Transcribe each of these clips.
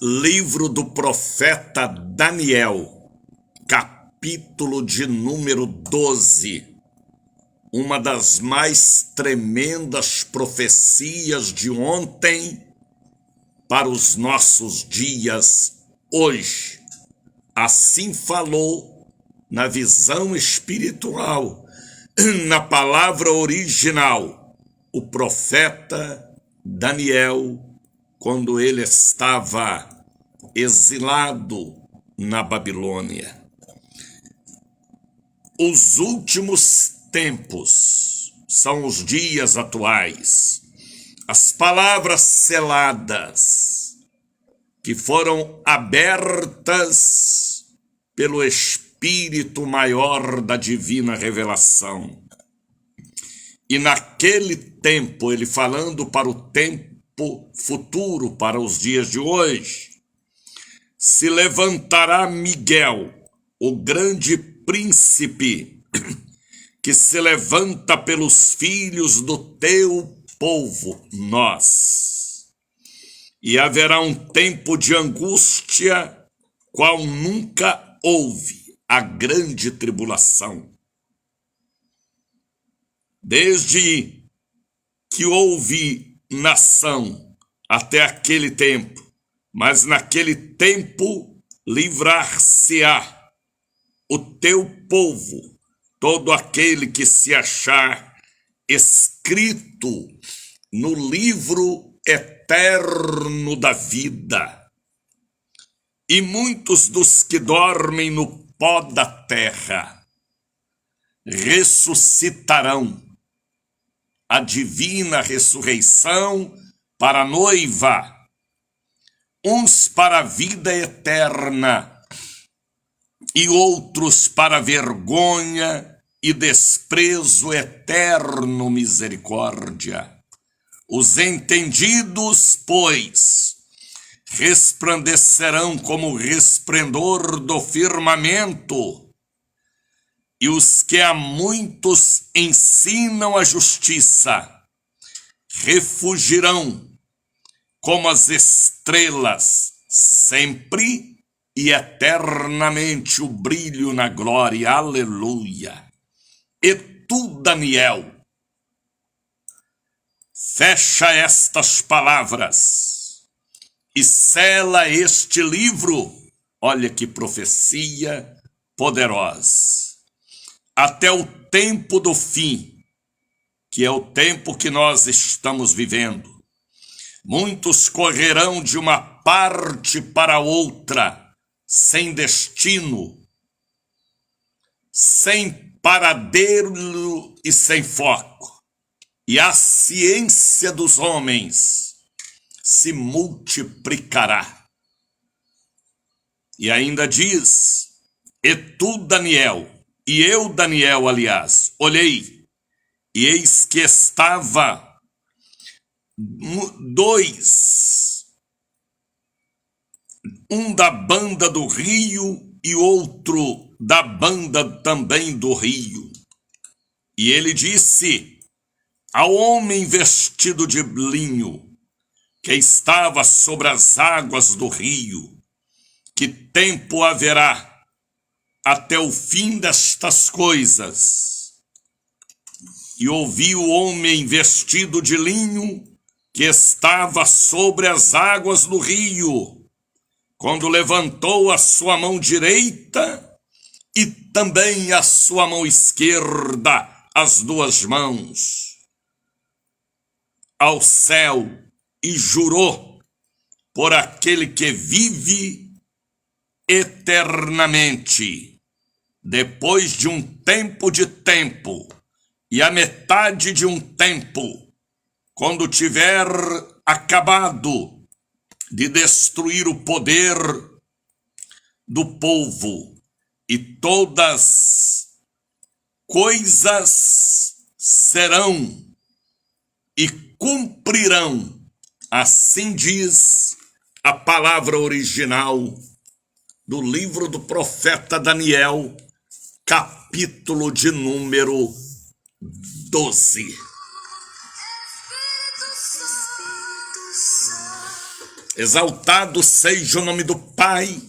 Livro do profeta Daniel, capítulo de número 12. Uma das mais tremendas profecias de ontem para os nossos dias hoje. Assim falou na visão espiritual, na palavra original, o profeta Daniel, quando ele estava exilado na Babilônia. Os últimos tempos são os dias atuais. As palavras seladas que foram abertas pelo Espírito maior da divina revelação. E naquele tempo, ele falando para o tempo futuro, para os dias de hoje, se levantará Miguel, o grande príncipe, que se levanta pelos filhos do teu povo, nós. E haverá um tempo de angústia, qual nunca houve, a grande tribulação. Desde que houve nação até aquele tempo, mas naquele tempo livrar-se-á o teu povo, todo aquele que se achar escrito no livro eterno da vida. E muitos dos que dormem no pó da terra ressuscitarão. A divina ressurreição para a noiva, uns para a vida eterna e outros para a vergonha e desprezo eterno, misericórdia. Os entendidos, pois, resplandecerão como o resplendor do firmamento, e os que a muitos ensinam a justiça refugirão como as estrelas, sempre e eternamente o brilho na glória. Aleluia! E tu, Daniel, fecha estas palavras e sela este livro. Olha que profecia poderosa. Até o tempo do fim, que é o tempo que nós estamos vivendo. Muitos correrão de uma parte para outra, sem destino, sem paradeiro e sem foco. E a ciência dos homens se multiplicará. E ainda diz, e tu, Daniel, e eu, Daniel, aliás, olhei, e eis que estava dois, um da banda do rio e outro da banda também do rio. E ele disse ao homem vestido de linho, que estava sobre as águas do rio, que tempo haverá até o fim destas coisas. E ouvi o homem vestido de linho, que estava sobre as águas do rio, quando levantou a sua mão direita e também a sua mão esquerda, as duas mãos, ao céu, e jurou por aquele que vive eternamente, depois de um tempo de tempo, e a metade de um tempo, quando tiver acabado de destruir o poder do povo, e todas coisas serão e cumprirão, assim diz a palavra original do livro do profeta Daniel, capítulo de número 12. Exaltado seja o nome do Pai,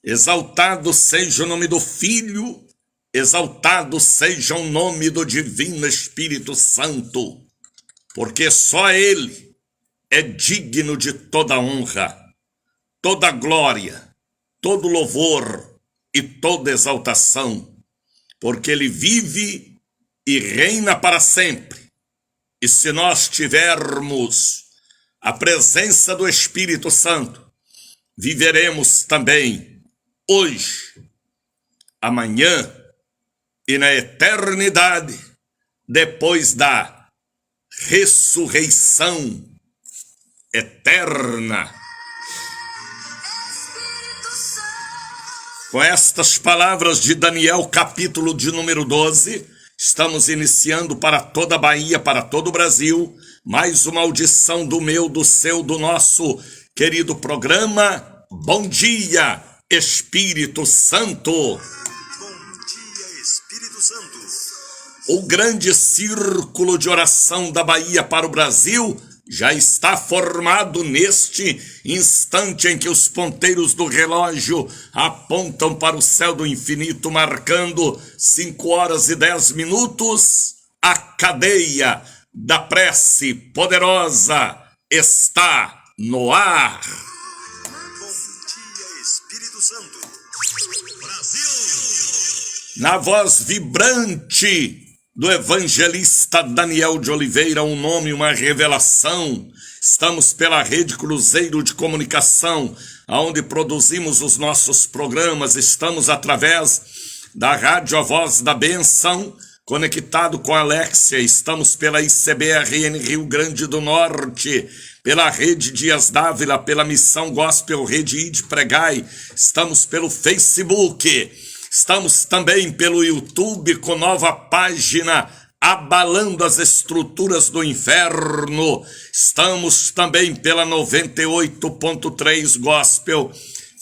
exaltado seja o nome do Filho, exaltado seja o nome do Divino Espírito Santo, porque só Ele é digno de toda honra, toda glória, todo louvor e toda exaltação, porque Ele vive e reina para sempre. E se nós tivermos a presença do Espírito Santo, viveremos também hoje, amanhã e na eternidade, depois da ressurreição eterna. Com estas palavras de Daniel, capítulo de número 12, estamos iniciando para toda a Bahia, para todo o Brasil, mais uma audição do meu, do seu, do nosso querido programa. Bom dia, Espírito Santo. Bom dia, Espírito Santo. O grande círculo de oração da Bahia para o Brasil já está formado neste instante em que os ponteiros do relógio apontam para o céu do infinito, marcando 5h10. A cadeia da prece poderosa está no ar. Bom dia, Espírito Santo. Brasil! Na voz vibrante do evangelista Daniel de Oliveira, um nome, uma revelação. Estamos pela Rede Cruzeiro de Comunicação, onde produzimos os nossos programas. Estamos através da Rádio A Voz da Bênção, conectado com a Alexia. Estamos pela ICBRN Rio Grande do Norte, pela Rede Dias Dávila, pela Missão Gospel Rede Ide Pregai. Estamos pelo Facebook. Estamos também pelo YouTube com nova página Abalando as Estruturas do Inferno. Estamos também pela 98.3 Gospel,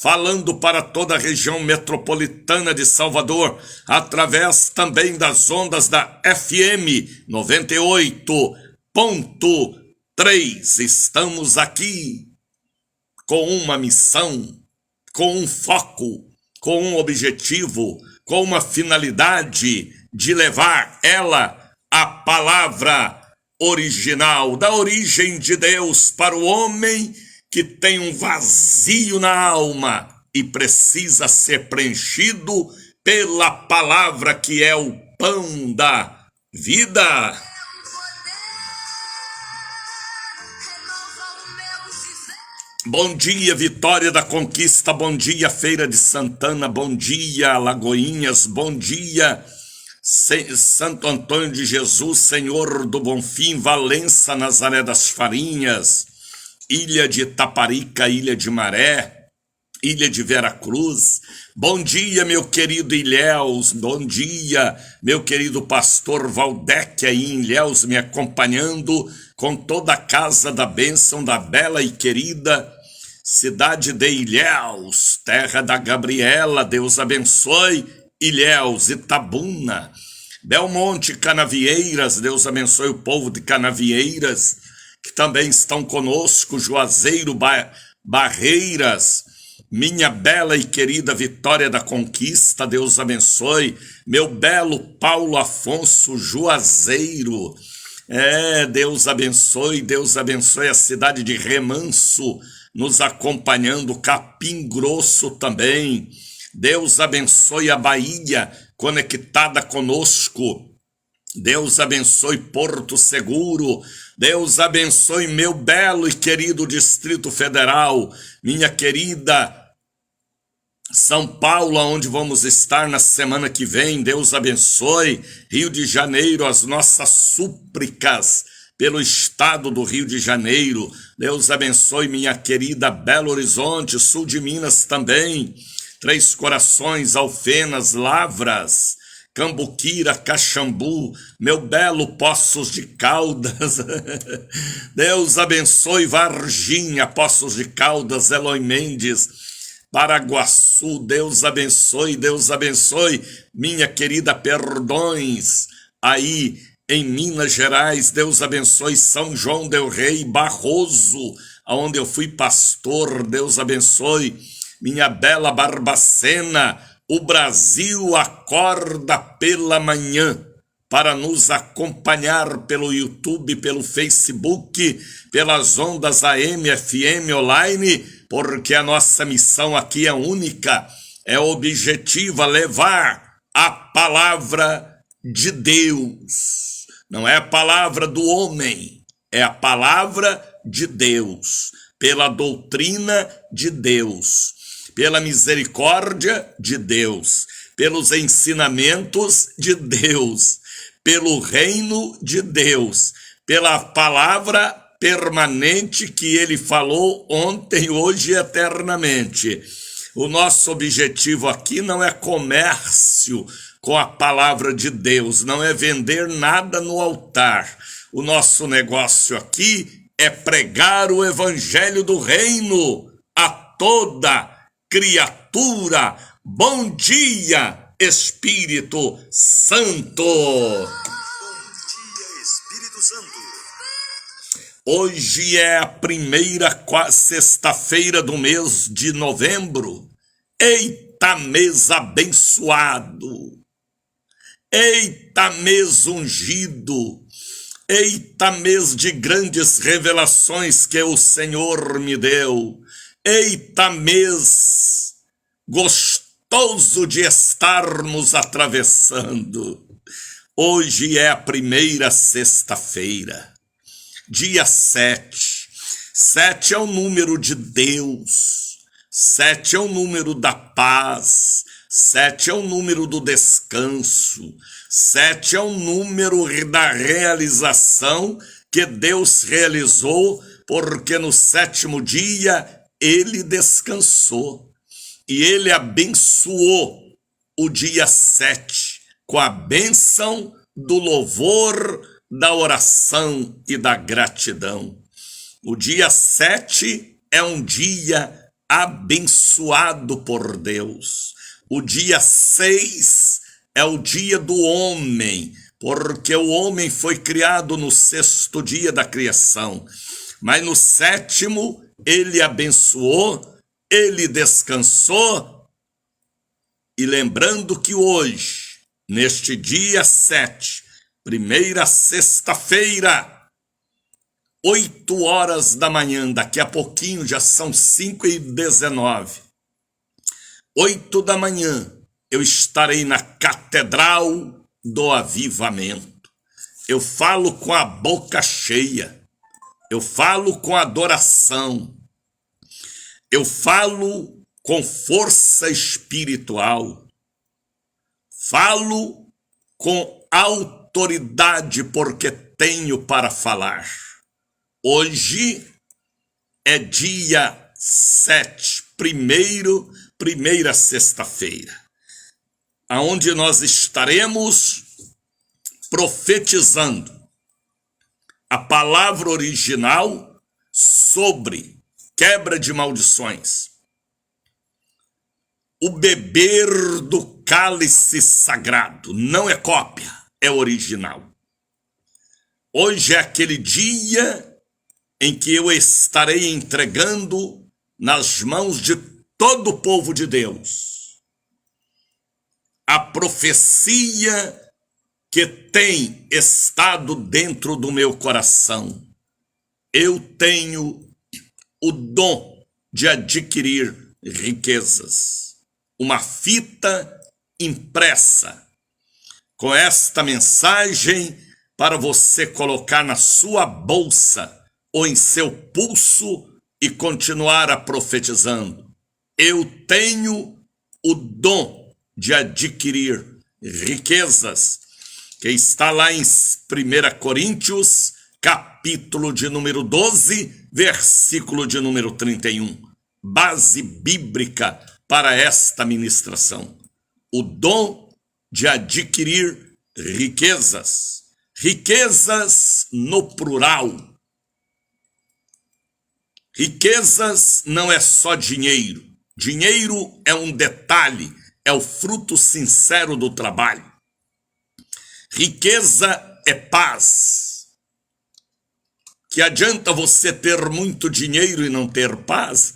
falando para toda a região metropolitana de Salvador, através também das ondas da FM 98.3. Estamos aqui com uma missão, com um foco, com um objetivo, com uma finalidade de levar a palavra original, da origem de Deus para o homem que tem um vazio na alma e precisa ser preenchido pela palavra que é o pão da vida. Bom dia, Vitória da Conquista, bom dia, Feira de Santana, bom dia, Lagoinhas, bom dia, Santo Antônio de Jesus, Senhor do Bonfim, Valença, Nazaré das Farinhas, Ilha de Itaparica, Ilha de Maré, Ilha de Veracruz. Bom dia, meu querido Ilhéus, bom dia, meu querido pastor Valdec aí em Ilhéus, me acompanhando com toda a casa da bênção da bela e querida cidade de Ilhéus, terra da Gabriela. Deus abençoe Ilhéus, Itabuna, Belmonte, Canavieiras. Deus abençoe o povo de Canavieiras, que também estão conosco, Juazeiro, Barreiras, minha bela e querida Vitória da Conquista. Deus abençoe meu belo Paulo Afonso, Juazeiro. Deus abençoe a cidade de Remanso, nos acompanhando, Capim Grosso também. Deus abençoe a Bahia, conectada conosco. Deus abençoe Porto Seguro. Deus abençoe meu belo e querido Distrito Federal, minha querida São Paulo, onde vamos estar na semana que vem. Deus abençoe Rio de Janeiro, as nossas súplicas pelo estado do Rio de Janeiro. Deus abençoe minha querida Belo Horizonte, sul de Minas também, Três Corações, Alfenas, Lavras, Cambuquira, Caxambu, meu belo Poços de Caldas. Deus abençoe Varginha, Poços de Caldas, Eloy Mendes, Paraguaçu. Deus abençoe minha querida Perdões, aí em Minas Gerais. Deus abençoe São João del Rei, Barroso, onde eu fui pastor. Deus abençoe minha bela Barbacena. O Brasil acorda pela manhã para nos acompanhar pelo YouTube, pelo Facebook, pelas ondas AM, FM, online, porque a nossa missão aqui é única, é objetiva, levar a palavra de Deus. Não é a palavra do homem, é a palavra de Deus, pela doutrina de Deus, pela misericórdia de Deus, pelos ensinamentos de Deus, pelo reino de Deus, pela palavra permanente que ele falou ontem, hoje e eternamente. O nosso objetivo aqui não é comércio com a palavra de Deus, não é vender nada no altar. O nosso negócio aqui é pregar o evangelho do reino a toda criatura. Bom dia, Espírito Santo. Bom dia, Espírito Santo. Hoje é a primeira sexta-feira do mês de novembro. Eita, mês abençoado. Eita, mês ungido. Eita, mês de grandes revelações que o Senhor me deu. Eita, mês gostoso de estarmos atravessando. Hoje é a primeira sexta-feira, dia 7. 7 é o número de Deus. 7 é o número da paz. 7 é o número do descanso. 7 é o número da realização que Deus realizou, porque no sétimo dia ele descansou. E ele abençoou o dia 7 com a bênção do louvor, da oração e da gratidão. O dia 7 é um dia abençoado por Deus. O dia 6 é o dia do homem, porque o homem foi criado no sexto dia da criação. Mas no sétimo ele abençoou, ele descansou. E lembrando que hoje, neste dia 7, primeira sexta-feira, 8 horas da manhã, daqui a pouquinho já são 5h19. 8 da manhã, eu estarei na Catedral do Avivamento. Eu falo com a boca cheia, eu falo com adoração, eu falo com força espiritual, falo com autoridade, porque tenho para falar. Hoje é dia 7, primeira sexta-feira, aonde nós estaremos profetizando a palavra original sobre quebra de maldições, o beber do cálice sagrado. Não é cópia, é original. Hoje é aquele dia em que eu estarei entregando nas mãos de todo o povo de Deus a profecia que tem estado dentro do meu coração. Eu tenho o dom de adquirir riquezas. Uma fita impressa com esta mensagem para você colocar na sua bolsa ou em seu pulso e continuar a profetizando. Eu tenho o dom de adquirir riquezas, que está lá em 1 Coríntios, capítulo de número 12, versículo de número 31. Base bíblica para esta ministração. O dom de adquirir riquezas. Riquezas no plural. Riquezas não é só dinheiro. Dinheiro é um detalhe, é o fruto sincero do trabalho. Riqueza é paz, Que adianta você ter muito dinheiro e não ter paz?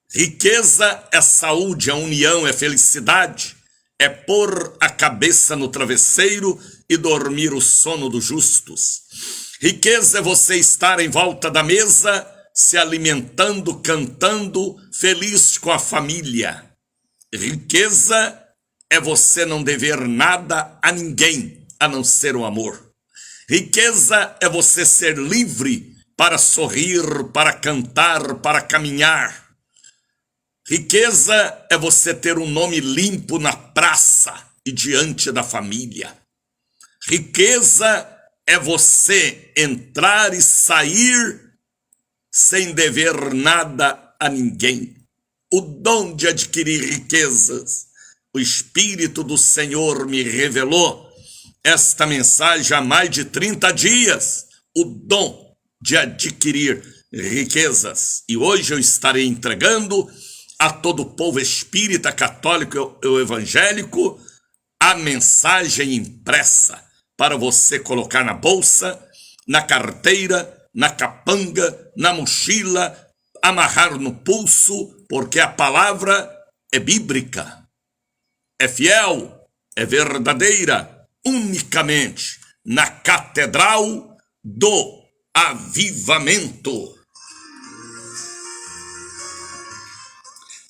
Riqueza é saúde, é união, é felicidade, é pôr a cabeça no travesseiro e dormir o sono dos justos. Riqueza é você estar em volta da mesa, se alimentando, cantando, feliz com a família. Riqueza é você não dever nada a ninguém, a não ser o amor. Riqueza é você ser livre para sorrir, para cantar, para caminhar. Riqueza é você ter um nome limpo na praça e diante da família. Riqueza é você entrar e sair sem dever nada a ninguém. O dom de adquirir riquezas. O Espírito do Senhor me revelou esta mensagem há mais de 30 dias. O dom de adquirir riquezas. E hoje eu estarei entregando a todo o povo espírita, católico e evangélico a mensagem impressa para você colocar na bolsa, na carteira, na capanga, na mochila, amarrar no pulso, porque a palavra é bíblica, é fiel, é verdadeira, unicamente na Catedral do Avivamento.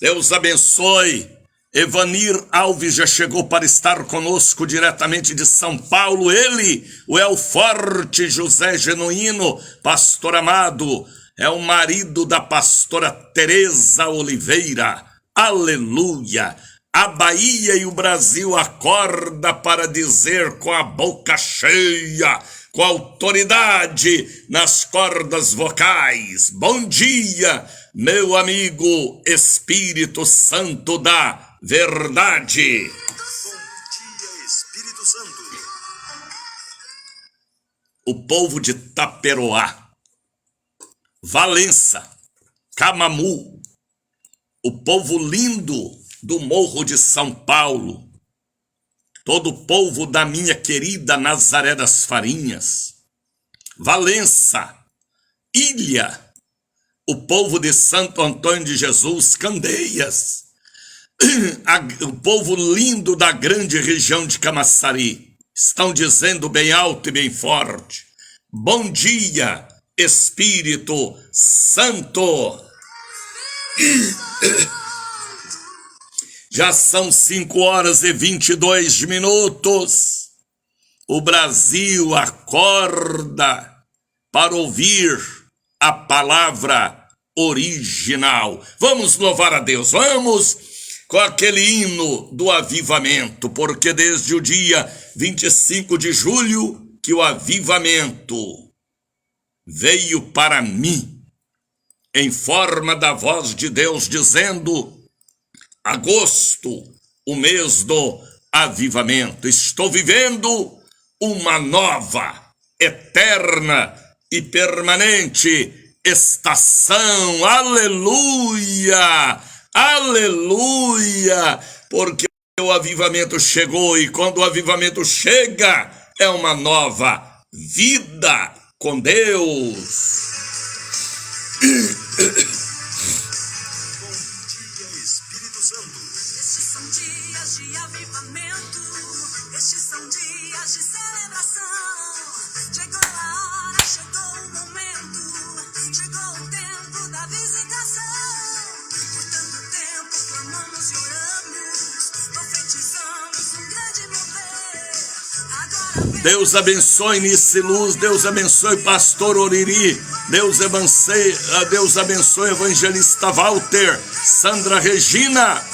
Deus abençoe. Evanir Alves já chegou para estar conosco diretamente de São Paulo. Ele, o El Forte José Genuíno, pastor amado, é o marido da pastora Tereza Oliveira. Aleluia! A Bahia e o Brasil acorda para dizer com a boca cheia, com autoridade nas cordas vocais: bom dia, meu amigo Espírito Santo da verdade. Bom dia, Espírito Santo. O povo de Taperoá, Valença, Camamu, o povo lindo do Morro de São Paulo, todo o povo da minha querida Nazaré das Farinhas, Valença, Ilha, o povo de Santo Antônio de Jesus, Candeias, o povo lindo da grande região de Camaçari, estão dizendo bem alto e bem forte: bom dia, Espírito Santo. Já são 5h22. O Brasil acorda para ouvir a palavra original. Vamos louvar a Deus, vamos com aquele hino do avivamento, porque desde o dia 25 de julho que o avivamento veio para mim, em forma da voz de Deus, dizendo: agosto, o mês do avivamento. Estou vivendo uma nova, eterna e permanente estação. Aleluia! Aleluia! Porque o avivamento chegou, e quando o avivamento chega, é uma nova vida com Deus. Estes são dias de avivamento, estes são dias de celebração. Chegou a hora, chegou o momento, chegou o tempo da visitação. Por tanto tempo clamamos e oramos, profetizamos um grande mover. Agora Deus abençoe Nice Luz, Deus abençoe Pastor Oriri, Deus abençoe Evangelista Walter, Sandra Regina.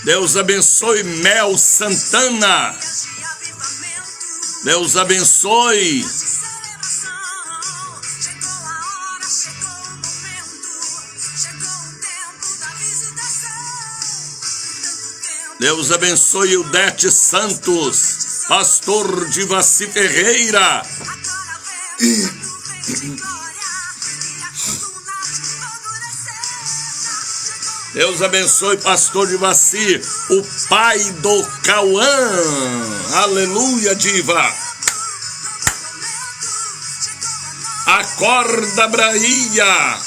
Deus abençoe Mel Santana. Deus abençoe. Chegou a hora, chegou o momento, chegou o tempo da visitação. Tanto tempo. Deus abençoe o Dete Santos, pastor de Vaci Ferreira. Agora vem a nuvem de glória e a coluna favorecendo. Deus abençoe pastor de Vaci, o pai do Cauã. Aleluia, diva. Acorda, Bahia.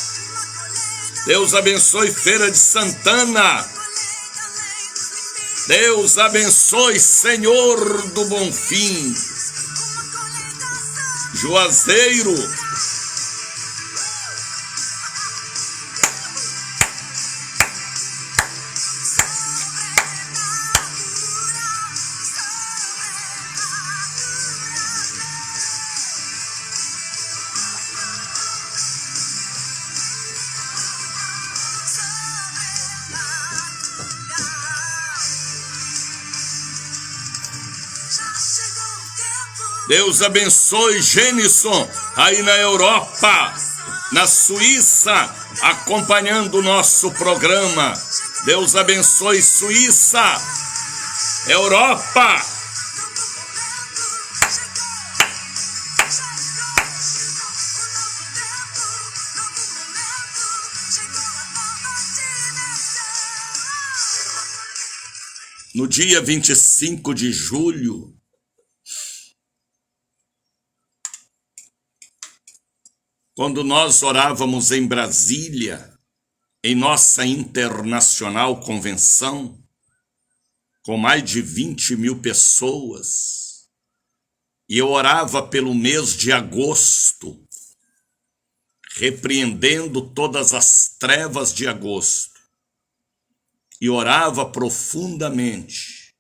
Deus abençoe Feira de Santana. Deus abençoe Senhor do Bonfim. Juazeiro. Deus abençoe Genison, aí na Europa, na Suíça, acompanhando o nosso programa. Deus abençoe Suíça, Europa. No dia 25 de julho, quando nós orávamos em Brasília, em nossa internacional convenção, com mais de 20 mil pessoas, e eu orava pelo mês de agosto, repreendendo todas as trevas de agosto, e orava profundamente,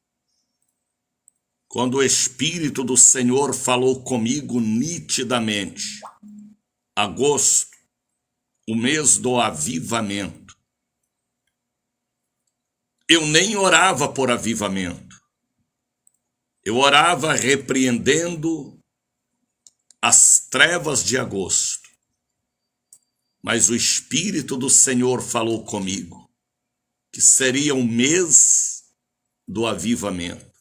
quando o Espírito do Senhor falou comigo nitidamente. Agosto, o mês do avivamento. Eu nem orava por avivamento. Eu orava repreendendo as trevas de agosto. Mas o Espírito do Senhor falou comigo que seria o mês do avivamento.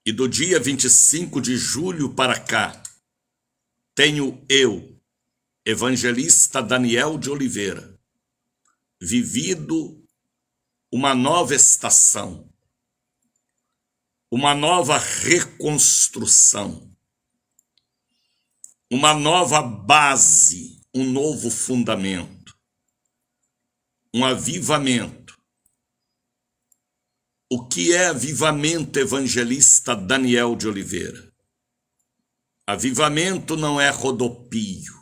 E do dia 25 de julho para cá, tenho eu, evangelista Daniel de Oliveira, vivido uma nova estação, uma nova reconstrução, uma nova base, um novo fundamento, um avivamento. O que é avivamento, evangelista Daniel de Oliveira? Avivamento não é rodopio.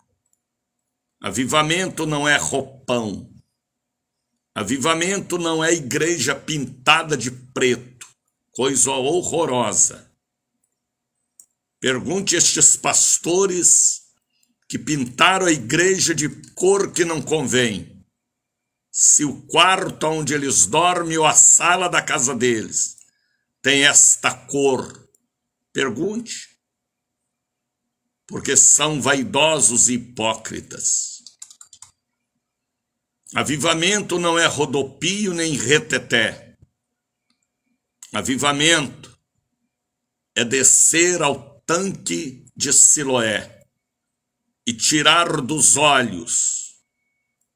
Avivamento não é roupão. Avivamento não é igreja pintada de preto, coisa horrorosa. Pergunte a estes pastores que pintaram a igreja de cor que não convém, se o quarto onde eles dormem ou a sala da casa deles tem esta cor. Pergunte. Porque são vaidosos e hipócritas. Avivamento não é rodopio nem reteté. Avivamento é descer ao tanque de Siloé e tirar dos olhos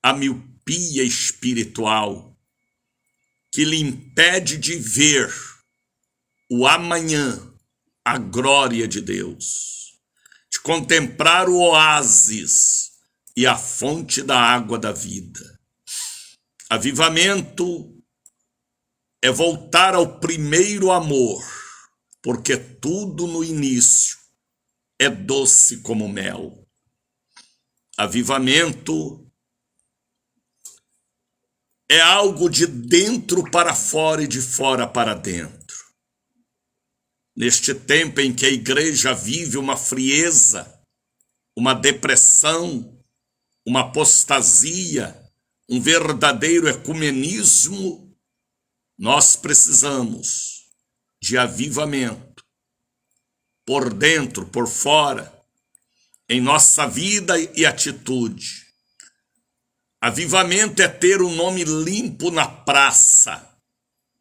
a miopia espiritual que lhe impede de ver o amanhã, a glória de Deus. De contemplar o oásis e a fonte da água da vida. Avivamento é voltar ao primeiro amor, porque tudo no início é doce como mel. Avivamento é algo de dentro para fora e de fora para dentro. Neste tempo em que a igreja vive uma frieza, uma depressão, uma apostasia, um verdadeiro ecumenismo, nós precisamos de avivamento, por dentro, por fora, em nossa vida e atitude. Avivamento é ter o nome limpo na praça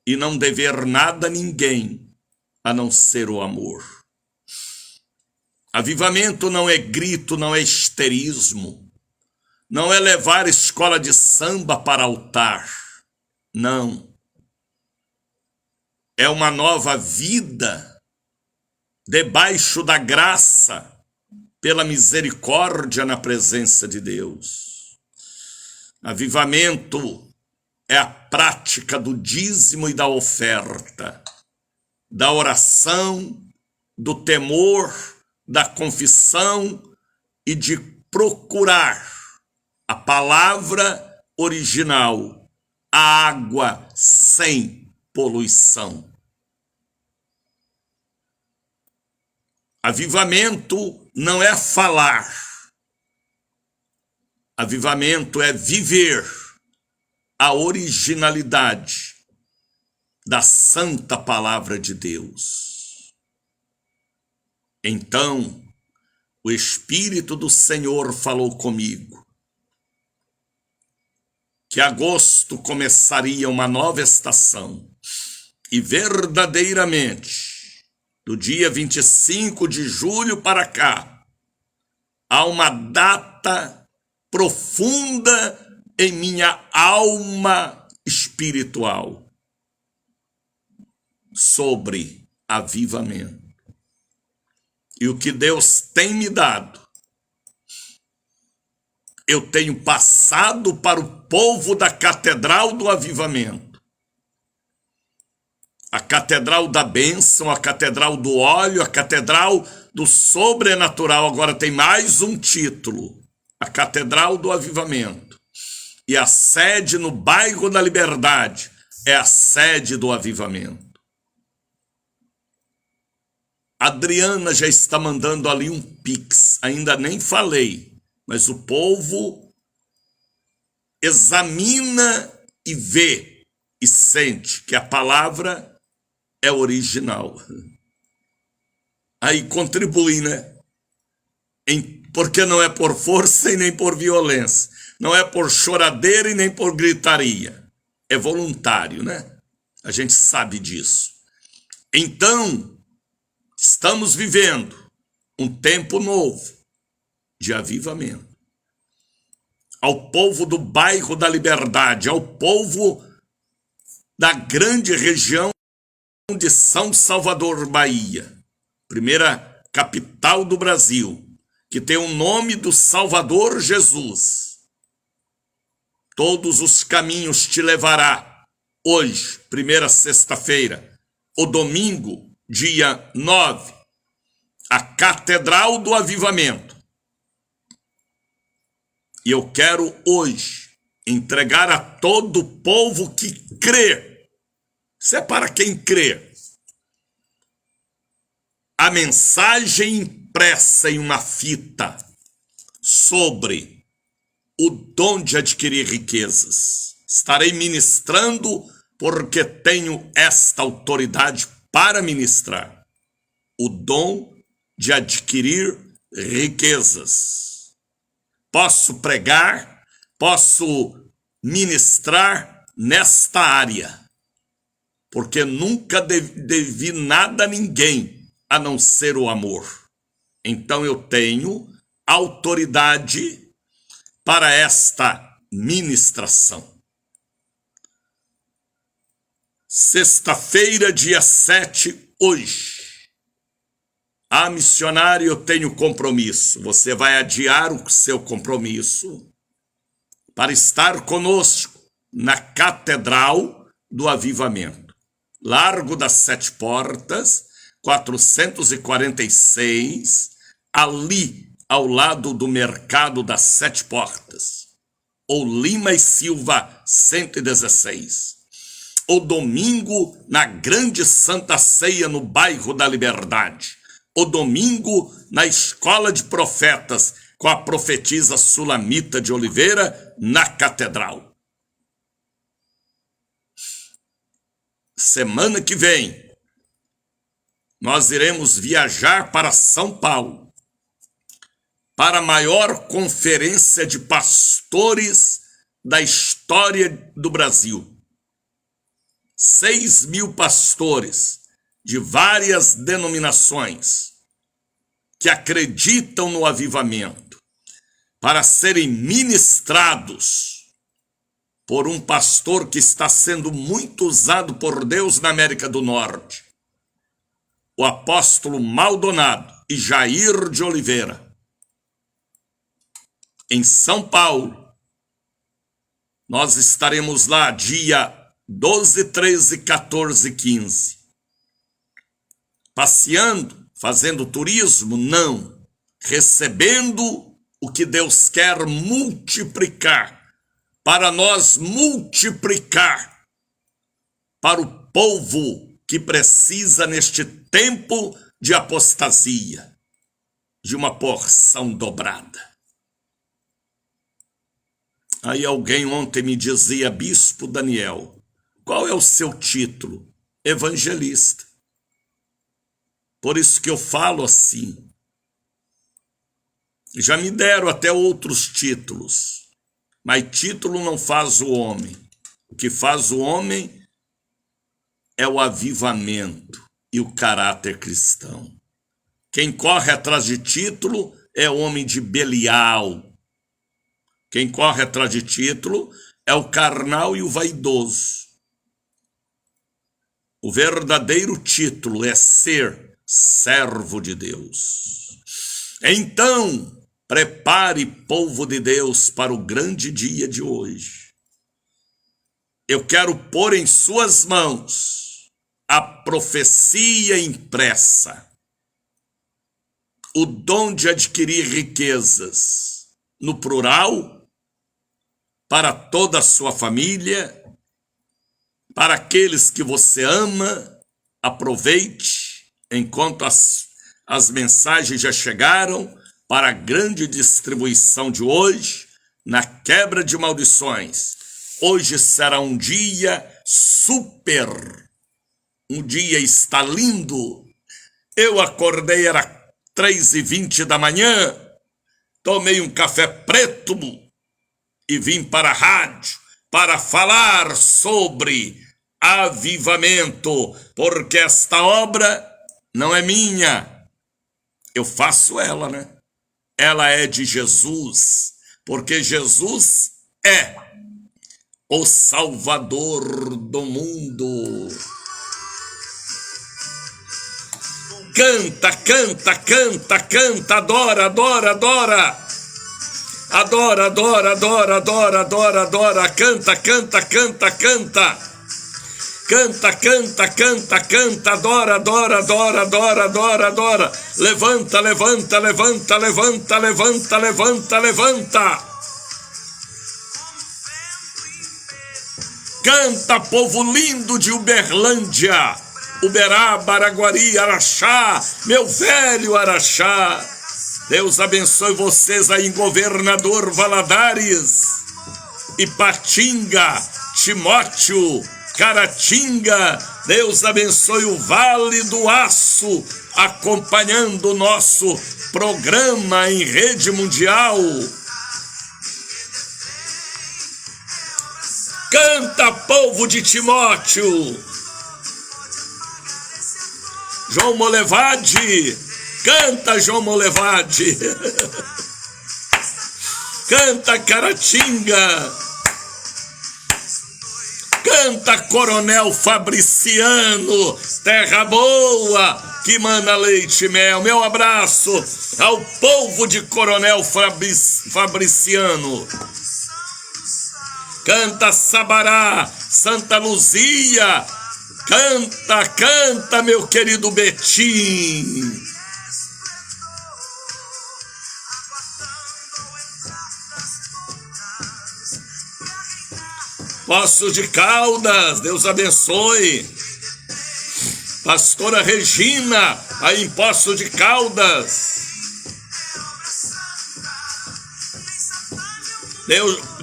e não dever nada a ninguém, a não ser o amor. Avivamento não é grito, não é histerismo, não é levar escola de samba para altar, não. É uma nova vida, debaixo da graça, pela misericórdia na presença de Deus. Avivamento é a prática do dízimo e da oferta, da oração, do temor, da confissão e de procurar a palavra original, a água sem poluição. Avivamento não é falar. Avivamento é viver a originalidade da santa palavra de Deus. Então, o Espírito do Senhor falou comigo que agosto começaria uma nova estação e verdadeiramente, do dia 25 de julho para cá, há uma data profunda em minha alma espiritual sobre avivamento. E o que Deus tem me dado, eu tenho passado para o povo da Catedral do Avivamento. A Catedral da Bênção, a Catedral do Óleo, a Catedral do Sobrenatural. Agora tem mais um título, a Catedral do Avivamento. E a sede no bairro da Liberdade é a sede do Avivamento. Adriana já está mandando ali um pix, ainda nem falei, mas o povo examina e vê e sente que a palavra é original. Aí contribui, né? Porque não é por força e nem por violência, não é por choradeira e nem por gritaria, é voluntário, né? A gente sabe disso. Então, estamos vivendo um tempo novo de avivamento. Ao povo do bairro da Liberdade, ao povo da grande região de São Salvador, Bahia, primeira capital do Brasil, que tem o nome do Salvador Jesus. Todos os caminhos te levará hoje, primeira sexta-feira, o domingo, dia 9, a Catedral do Avivamento. E eu quero hoje entregar a todo o povo que crê. Isso é para quem crê. A mensagem impressa em uma fita sobre o dom de adquirir riquezas. Estarei ministrando porque tenho esta autoridade para ministrar o dom de adquirir riquezas. Posso pregar, posso ministrar nesta área, porque nunca devi nada a ninguém a não ser o amor. Então eu tenho autoridade para esta ministração. Sexta-feira, dia 7, hoje. Ah, missionário, eu tenho compromisso. Você vai adiar o seu compromisso para estar conosco na Catedral do Avivamento. Largo das Sete Portas, 446, ali ao lado do Mercado das Sete Portas. Ou Lima e Silva, 116. O domingo na Grande Santa Ceia no bairro da Liberdade. O domingo na Escola de Profetas com a profetisa Sulamita de Oliveira na Catedral. Semana que vem, nós iremos viajar para São Paulo, para a maior conferência de pastores da história do Brasil. 6.000 pastores de várias denominações que acreditam no avivamento, para serem ministrados por um pastor que está sendo muito usado por Deus na América do Norte, o apóstolo Maldonado e Jair de Oliveira. Em São Paulo, nós estaremos lá dia 12, 13, 14 e 15. Passeando, fazendo turismo? Não. Recebendo o que Deus quer multiplicar, para nós multiplicar para o povo que precisa neste tempo de apostasia, de uma porção dobrada. Aí alguém ontem me dizia: Bispo Daniel, qual é o seu título? Evangelista. Por isso que eu falo assim. Já me deram até outros títulos, mas título não faz o homem. O que faz o homem é o avivamento e o caráter cristão. Quem corre atrás de título é homem de Belial. Quem corre atrás de título é o carnal e o vaidoso. O verdadeiro título é ser servo de Deus. Então, prepare, povo de Deus, para o grande dia de hoje. Eu quero pôr em suas mãos a profecia impressa, o dom de adquirir riquezas, no plural, para toda a sua família, para aqueles que você ama. Aproveite enquanto as mensagens já chegaram para a grande distribuição de hoje, na quebra de maldições. Hoje será um dia super, um dia está lindo. Eu acordei, era 3h20 da manhã, tomei um café preto e vim para a rádio para falar sobre avivamento, porque esta obra não é minha, eu faço ela, né? Ela é de Jesus, porque Jesus é o Salvador do mundo. Canta, canta, canta, canta, adora, adora, adora. Adora, adora, adora, adora, adora, adora, canta, canta, canta, canta. Canta, canta, canta, canta, adora, adora, adora, adora, adora, adora. Levanta, levanta, levanta, levanta, levanta, levanta, levanta. Canta, povo lindo de Uberlândia, Uberaba, Araguari, Araxá, meu velho Araxá. Deus abençoe vocês aí em Governador Valadares, Ipatinga, Timóteo, Caratinga. Deus abençoe o Vale do Aço, acompanhando o nosso programa em rede mundial. Canta, povo de Timóteo. João Molevade, canta, João Molevade. Canta, Caratinga. Canta, Coronel Fabriciano, terra boa que mana leite e mel. Meu abraço ao povo de Coronel Fabriciano. Canta, Sabará, Santa Luzia. Canta, canta, meu querido Betim. Poços de Caldas, Deus abençoe. Pastora Regina, aí em Poços de Caldas.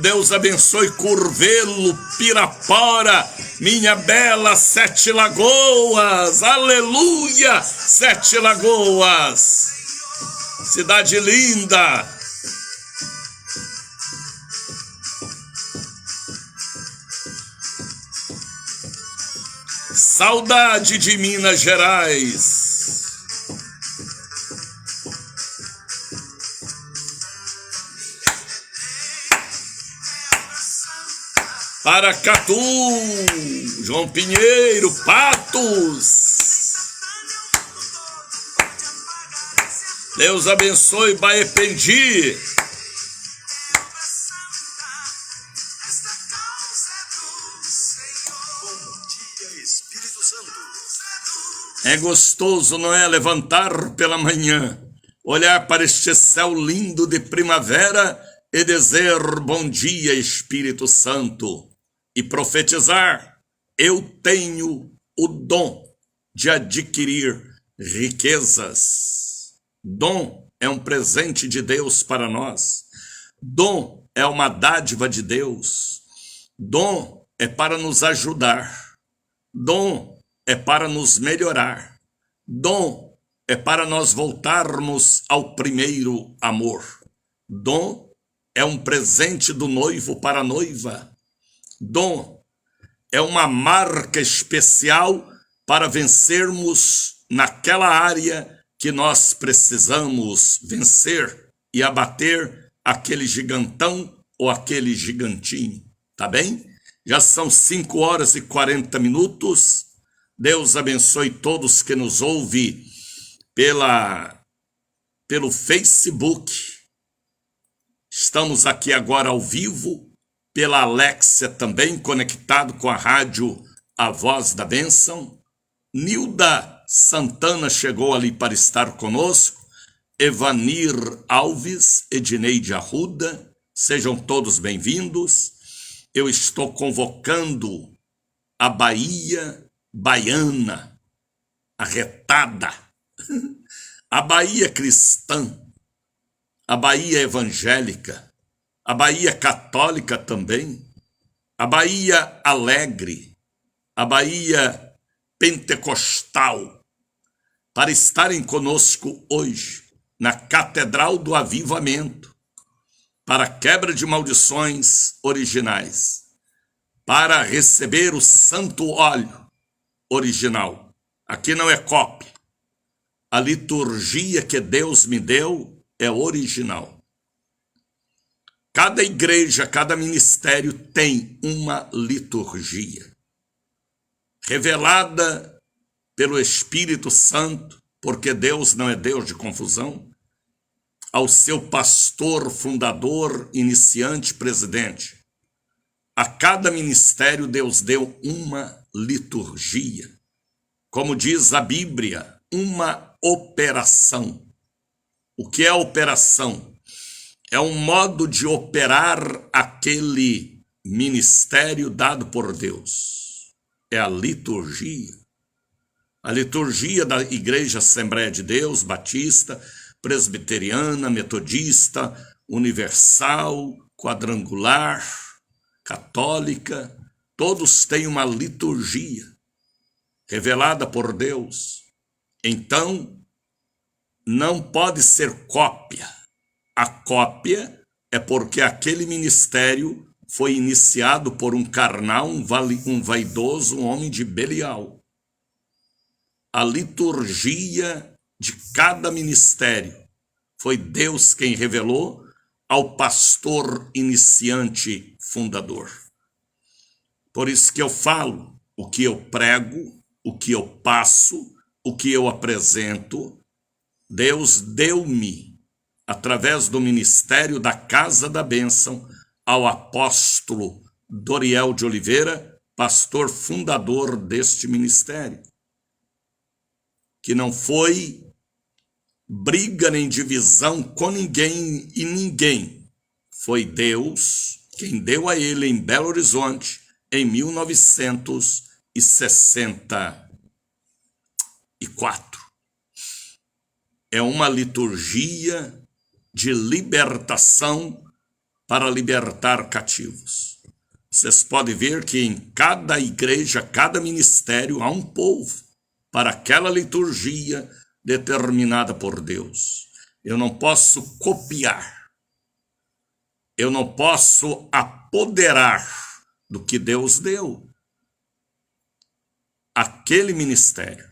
Deus abençoe Curvelo, Pirapora, minha bela Sete Lagoas, aleluia, Sete Lagoas, cidade linda. Saudade de Minas Gerais. Paracatu, João Pinheiro, Patos. Deus abençoe Baependi. É gostoso, não é? Levantar pela manhã, olhar para este céu lindo de primavera e dizer bom dia, Espírito Santo, e profetizar: eu tenho o dom de adquirir riquezas. Dom é um presente de Deus para nós. Dom é uma dádiva de Deus. Dom é para nos ajudar. Dom é para nos melhorar. Dom é para nós voltarmos ao primeiro amor. Dom é um presente do noivo para a noiva. Dom é uma marca especial para vencermos naquela área que nós precisamos vencer e abater aquele gigantão ou aquele gigantinho. Tá bem? Já são 5h40. Deus abençoe todos que nos ouvem pelo Facebook. Estamos aqui agora ao vivo, pela Alexia também, conectado com a rádio A Voz da Bênção. Nilda Santana chegou ali para estar conosco. Evanir Alves, Edneide Arruda, sejam todos bem-vindos. Eu estou convocando a Bahia baiana, arretada, a Bahia cristã, a Bahia evangélica, a Bahia católica também, a Bahia alegre, a Bahia pentecostal, para estarem conosco hoje na Catedral do Avivamento, para a quebra de maldições originais, para receber o santo óleo original. Aqui não é cópia. A liturgia que Deus me deu é original. Cada igreja, cada ministério tem uma liturgia revelada pelo Espírito Santo, porque Deus não é Deus de confusão, ao seu pastor, fundador, iniciante, presidente. A cada ministério Deus deu uma liturgia. Como diz a Bíblia, uma operação. O que é operação? É um modo de operar aquele ministério dado por Deus. É a liturgia. A liturgia da Igreja Assembleia de Deus, Batista, Presbiteriana, Metodista, Universal, Quadrangular, Católica, todos têm uma liturgia revelada por Deus. Então, não pode ser cópia. A cópia é porque aquele ministério foi iniciado por um carnal, um vaidoso, um homem de Belial. A liturgia de cada ministério foi Deus quem revelou ao pastor iniciante fundador. Por isso que eu falo, o que eu prego, o que eu passo, o que eu apresento, Deus deu-me através do ministério da Casa da Bênção ao apóstolo Doriel de Oliveira, pastor fundador deste ministério, que não foi briga nem divisão com ninguém e ninguém. Foi Deus quem deu a ele em Belo Horizonte em 1964. É uma liturgia de libertação para libertar cativos. Vocês podem ver que em cada igreja, cada ministério, há um povo para aquela liturgia determinada por Deus. Eu não posso copiar, eu não posso apoderar do que Deus deu. Aquele ministério.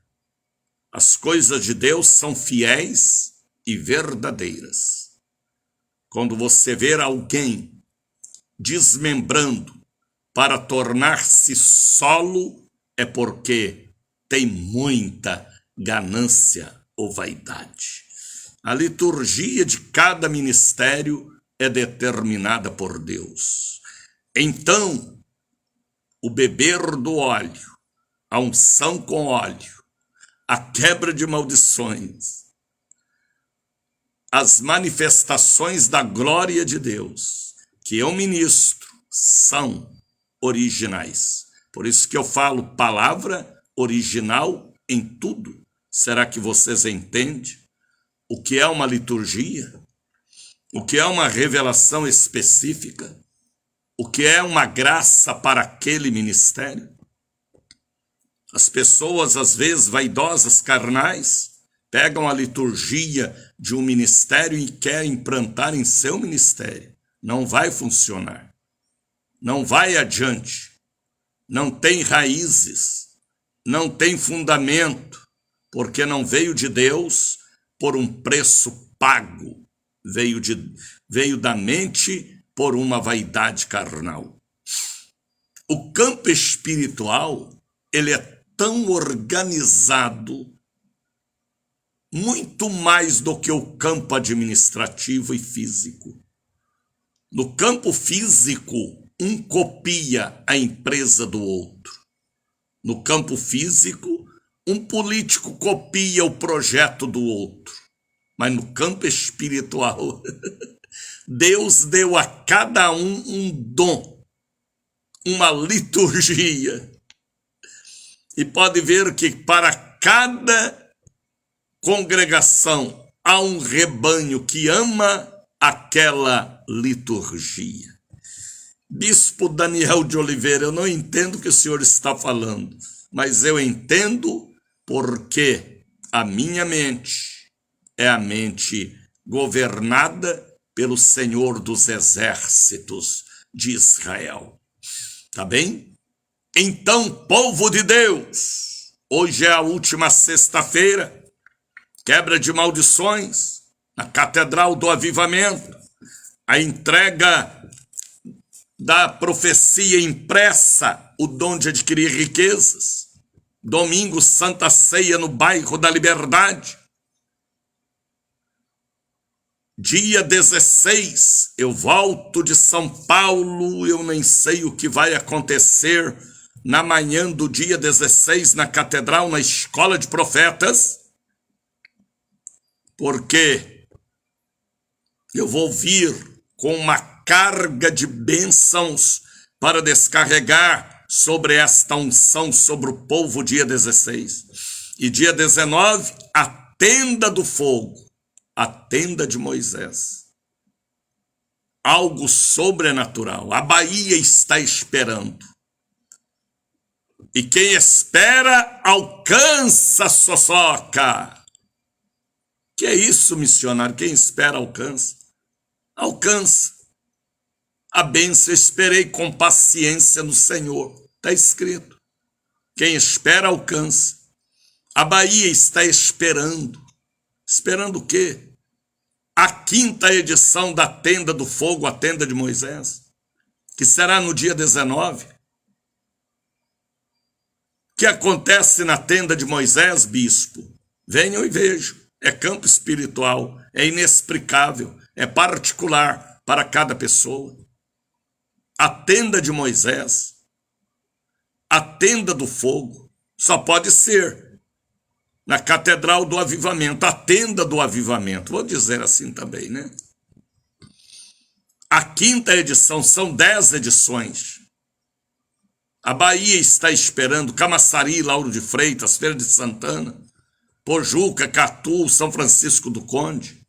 As coisas de Deus são fiéis e verdadeiras. Quando você ver alguém desmembrando para tornar-se solo, é porque tem muita ganância ou vaidade. A liturgia de cada ministério é determinada por Deus. Então, o beber do óleo, a unção com óleo, a quebra de maldições, as manifestações da glória de Deus, que eu ministro, são originais. Por isso que eu falo palavra original em tudo. Será que vocês entendem o que é uma liturgia? O que é uma revelação específica? O que é uma graça para aquele ministério? As pessoas, às vezes, vaidosas, carnais, pegam a liturgia de um ministério e querem implantar em seu ministério. Não vai funcionar. Não vai adiante, não tem raízes, não tem fundamento, porque não veio de Deus por um preço pago, veio da mente por uma vaidade carnal. O campo espiritual, ele é tão organizado, muito mais do que o campo administrativo e físico. No campo físico, um copia a empresa do outro. No campo físico, um político copia o projeto do outro. Mas no campo espiritual, Deus deu a cada um dom, uma liturgia. E pode ver que para cada congregação há um rebanho que ama aquela liturgia. Bispo Daniel de Oliveira, eu não entendo o que o senhor está falando, mas eu entendo porque a minha mente é a mente governada pelo Senhor dos Exércitos de Israel. Tá bem? Então, povo de Deus, hoje é a última sexta-feira, quebra de maldições, na Catedral do Avivamento, a entrega da profecia impressa, o dom de adquirir riquezas. Domingo, Santa Ceia no bairro da Liberdade. Dia 16, eu volto de São Paulo, eu nem sei o que vai acontecer na manhã do dia 16 na Catedral, na Escola de Profetas, porque eu vou vir com uma carga de bênçãos para descarregar sobre esta unção sobre o povo dia 16. E dia 19, a tenda do fogo, a tenda de Moisés. Algo sobrenatural. A Bahia está esperando. E quem espera, alcança, Soçoca. Que é isso, missionário? Quem espera, alcança. Alcança. A bênção, esperei com paciência no Senhor. Está escrito. Quem espera, alcança. A Bahia está esperando. Esperando o quê? A 5ª edição da Tenda do Fogo, a Tenda de Moisés, que será no dia 19. O que acontece na Tenda de Moisés, bispo? Venham e vejam. É campo espiritual, é inexplicável, é particular para cada pessoa. A Tenda de Moisés, a Tenda do Fogo, só pode ser na Catedral do Avivamento, a Tenda do Avivamento, vou dizer assim também, né? A 5ª edição, são 10 edições. A Bahia está esperando, Camaçari, Lauro de Freitas, Feira de Santana, Pojuca, Catu, São Francisco do Conde,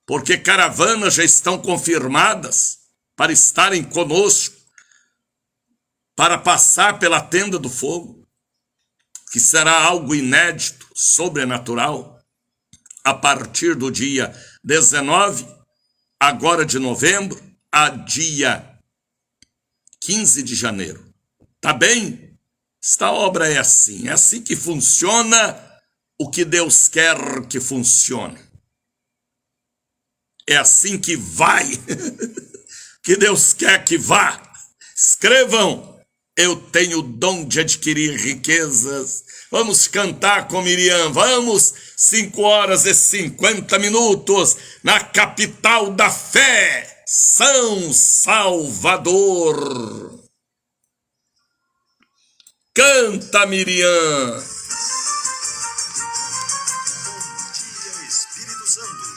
porque caravanas já estão confirmadas para estarem conosco para passar pela tenda do fogo, que será algo inédito, sobrenatural, a partir do dia 19, agora de novembro, a dia 15 de janeiro. Tá bem? Esta obra é assim que funciona o que Deus quer que funcione. É assim que vai, que Deus quer que vá. Escrevam, eu tenho o dom de adquirir riquezas. Vamos cantar com Miriam, vamos, 5h50, na capital da fé, São Salvador. Canta, Miriam. Bom dia, Espírito Santo.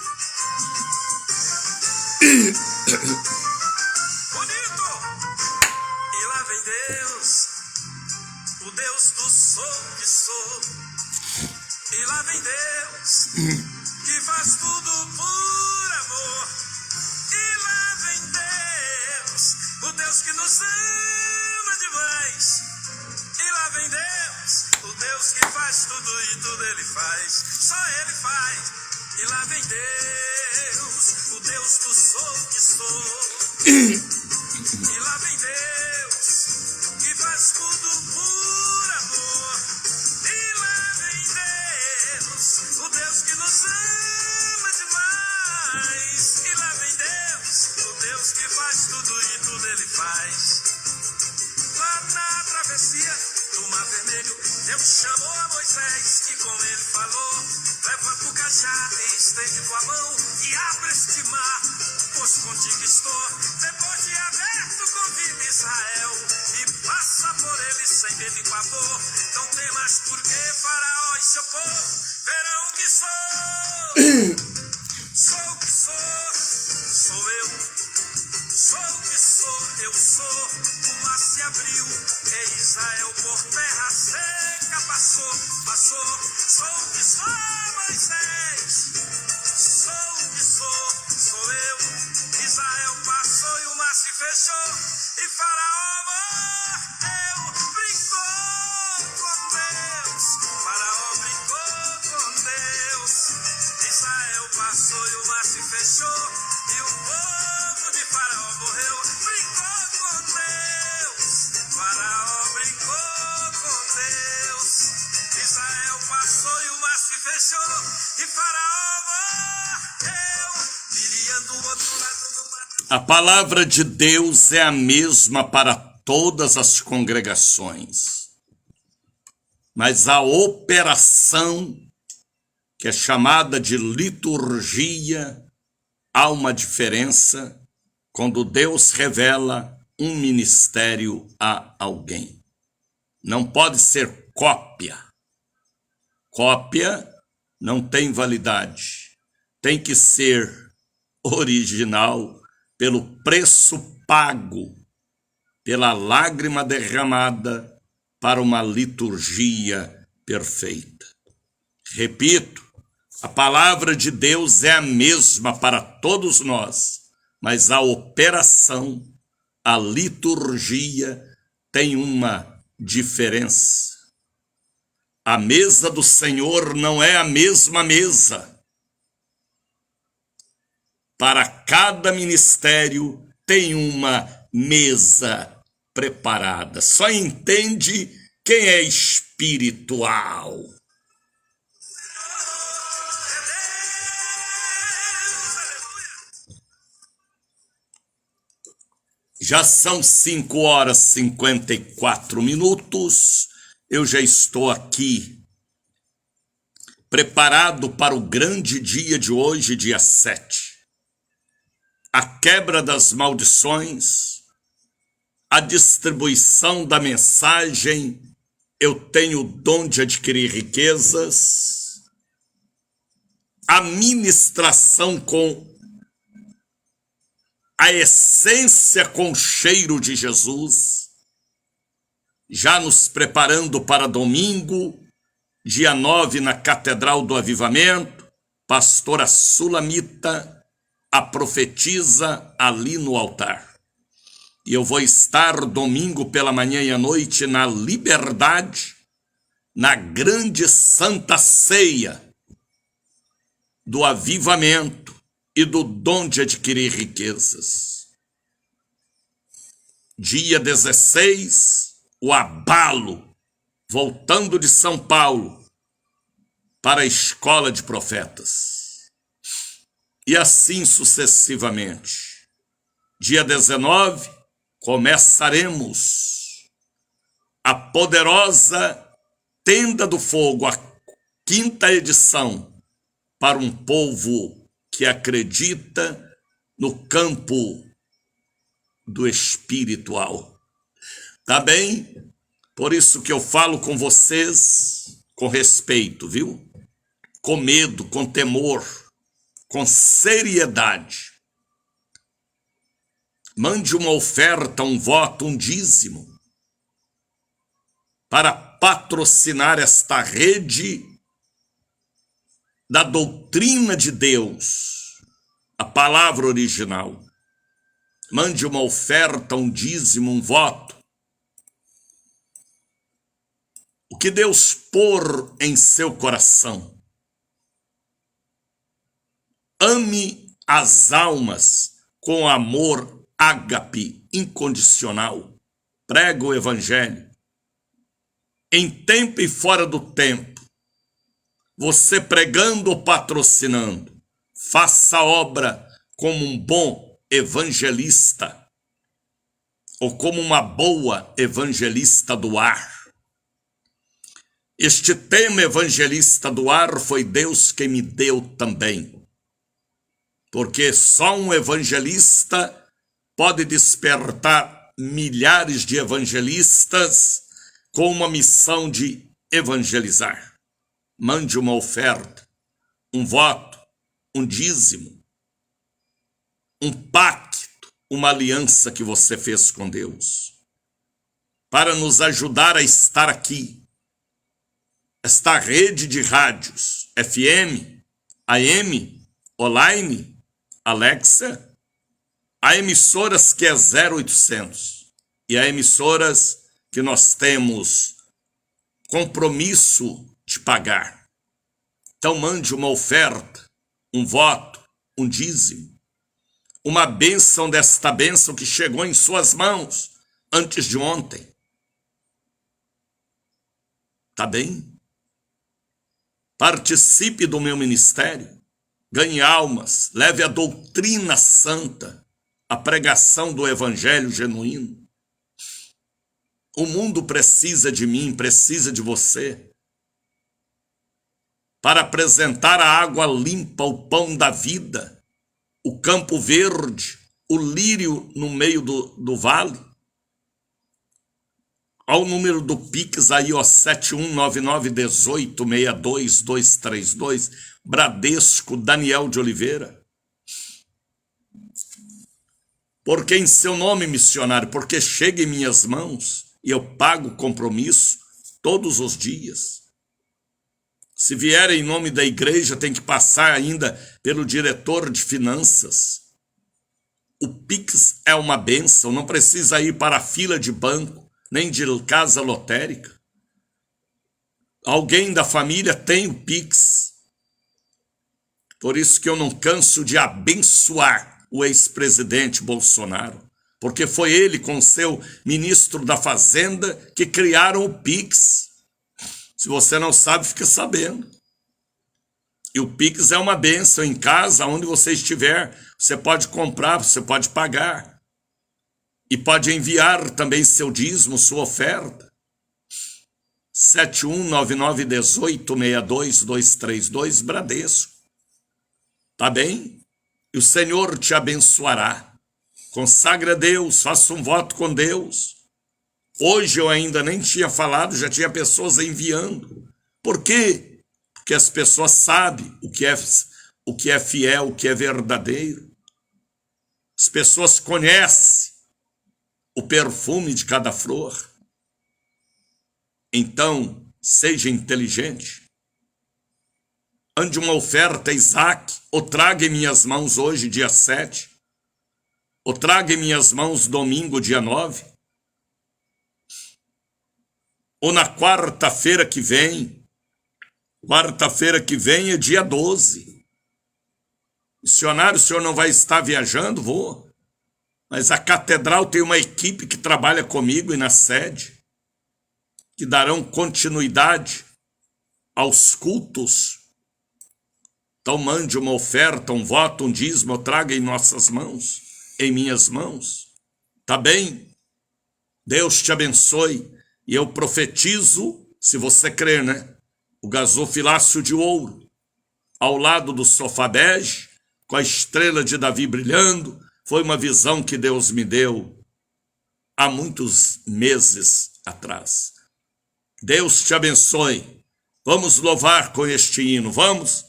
Bonito! E lá vem Deus, o Deus do sou que sou. E lá vem Deus, que faz tudo por amor. E lá vem Deus, o Deus que nos ama demais. E lá vem Deus, o Deus que faz tudo e tudo Ele faz. Só Ele faz. E lá vem Deus, o Deus do sou que sou. E lá vem Deus, que faz tudo por amor. E lá vem Deus, o Deus que nos ama demais. E lá vem Deus, o Deus que faz tudo e tudo Ele faz. Lá na travessia do Mar Vermelho, Deus chamou a Moisés e com ele falou: levanta o cajado e estende tua mão e abre este mar, pois contigo estou. Depois de aberto, convida Israel e passa por ele sem medo e pavor. Não temas, porque Faraó e seu povo verão que sou. Sou o que sou, sou eu. Sou o que sou, eu sou. O mar se abriu e Israel por terra seca passou. Sou o que sou, Moisés. Sou o que sou eu. Israel passou e o mar se fechou. E Faraó morreu, brincou com Deus. Faraó brincou com Deus. Israel passou e o mar se fechou. E o povo de Faraó morreu, brincou com Deus. Faraó brincou com Deus. Israel passou e o mar se fechou. E Faraó morreu, Miriam do outro lado do mar. A palavra de Deus é a mesma para todas as congregações, mas a operação, que é chamada de liturgia, há uma diferença quando Deus revela um ministério a alguém. Não pode ser cópia. Cópia não tem validade. Tem que ser original pelo preço pago, pela lágrima derramada para uma liturgia perfeita. Repito, a palavra de Deus é a mesma para todos nós, mas a operação, a liturgia tem uma diferença. A mesa do Senhor não é a mesma mesa. Para cada ministério tem uma mesa preparada. Só entende quem é espiritual. Já são 5h54. Eu já estou aqui preparado para o grande dia de hoje, dia 7. A quebra das maldições, a distribuição da mensagem, eu tenho o dom de adquirir riquezas, a ministração com a essência com cheiro de Jesus, já nos preparando para domingo, dia 9, na Catedral do Avivamento, pastora Sulamita, a profetiza ali no altar. E eu vou estar domingo pela manhã e à noite na Liberdade, na grande Santa Ceia do avivamento e do dom de adquirir riquezas. Dia 16, o abalo, voltando de São Paulo para a escola de profetas. E assim sucessivamente. Dia 19, começaremos a poderosa Tenda do Fogo, a 5ª edição, para um povo que acredita no campo do espiritual. Tá bem? Por isso que eu falo com vocês com respeito, viu? Com medo, com temor, com seriedade. Mande uma oferta, um voto, um dízimo para patrocinar esta rede da doutrina de Deus, a palavra original. Mande uma oferta, um dízimo, um voto. O que Deus pôr em seu coração. Ame as almas com amor ágape incondicional. Prega o evangelho. Em tempo e fora do tempo. Você pregando ou patrocinando, faça a obra como um bom evangelista ou como uma boa evangelista do ar. Este tema evangelista do ar foi Deus quem me deu também, porque só um evangelista pode despertar milhares de evangelistas com uma missão de evangelizar. Mande uma oferta, um voto, um dízimo, um pacto, uma aliança que você fez com Deus, para nos ajudar a estar aqui. Esta rede de rádios, FM, AM, online, Alexa, há emissoras que é 0800 e há emissoras que nós temos compromisso de pagar. Então mande uma oferta, um voto, um dízimo, uma bênção desta bênção que chegou em suas mãos antes de ontem. Tá bem? Participe do meu ministério, ganhe almas, leve a doutrina santa, a pregação do evangelho genuíno. O mundo precisa de mim, precisa de você, para apresentar a água limpa, o pão da vida, o campo verde, o lírio no meio do vale. Olha o número do Pix aí, ó, 7199186232, Bradesco, Daniel de Oliveira. Porque em seu nome, missionário, porque chega em minhas mãos e eu pago compromisso todos os dias. Se vier em nome da igreja, tem que passar ainda pelo diretor de finanças. O Pix é uma bênção, não precisa ir para a fila de banco, nem de casa lotérica. Alguém da família tem o Pix. Por isso que eu não canso de abençoar o ex-presidente Bolsonaro, porque foi ele com seu ministro da Fazenda que criaram o Pix. Se você não sabe, fica sabendo. E o Pix é uma bênção. Em casa, onde você estiver, você pode comprar, você pode pagar. E pode enviar também seu dízimo, sua oferta. 7199186232, Bradesco. Tá bem? E o Senhor te abençoará. Consagre a Deus, faça um voto com Deus. Hoje eu ainda nem tinha falado, já tinha pessoas enviando. Por quê? Porque as pessoas sabem o que é fiel, o que é verdadeiro. As pessoas conhecem o perfume de cada flor. Então, seja inteligente. Ande uma oferta, Isaac, ou traga em minhas mãos hoje, dia 7. ou traga em minhas mãos domingo, dia 9, ou na quarta-feira que vem. Quarta-feira que vem é dia 12. Missionário, o senhor não vai estar viajando? Vou. Mas a catedral tem uma equipe que trabalha comigo e na sede, que darão continuidade aos cultos. Então mande uma oferta, um voto, um dízimo, traga em nossas mãos, em minhas mãos. Tá bem? Deus te abençoe. E eu profetizo, se você crer, né? O gasofilácio de ouro, ao lado do sofá bege, com a estrela de Davi brilhando, foi uma visão que Deus me deu há muitos meses atrás. Deus te abençoe. Vamos louvar com este hino, vamos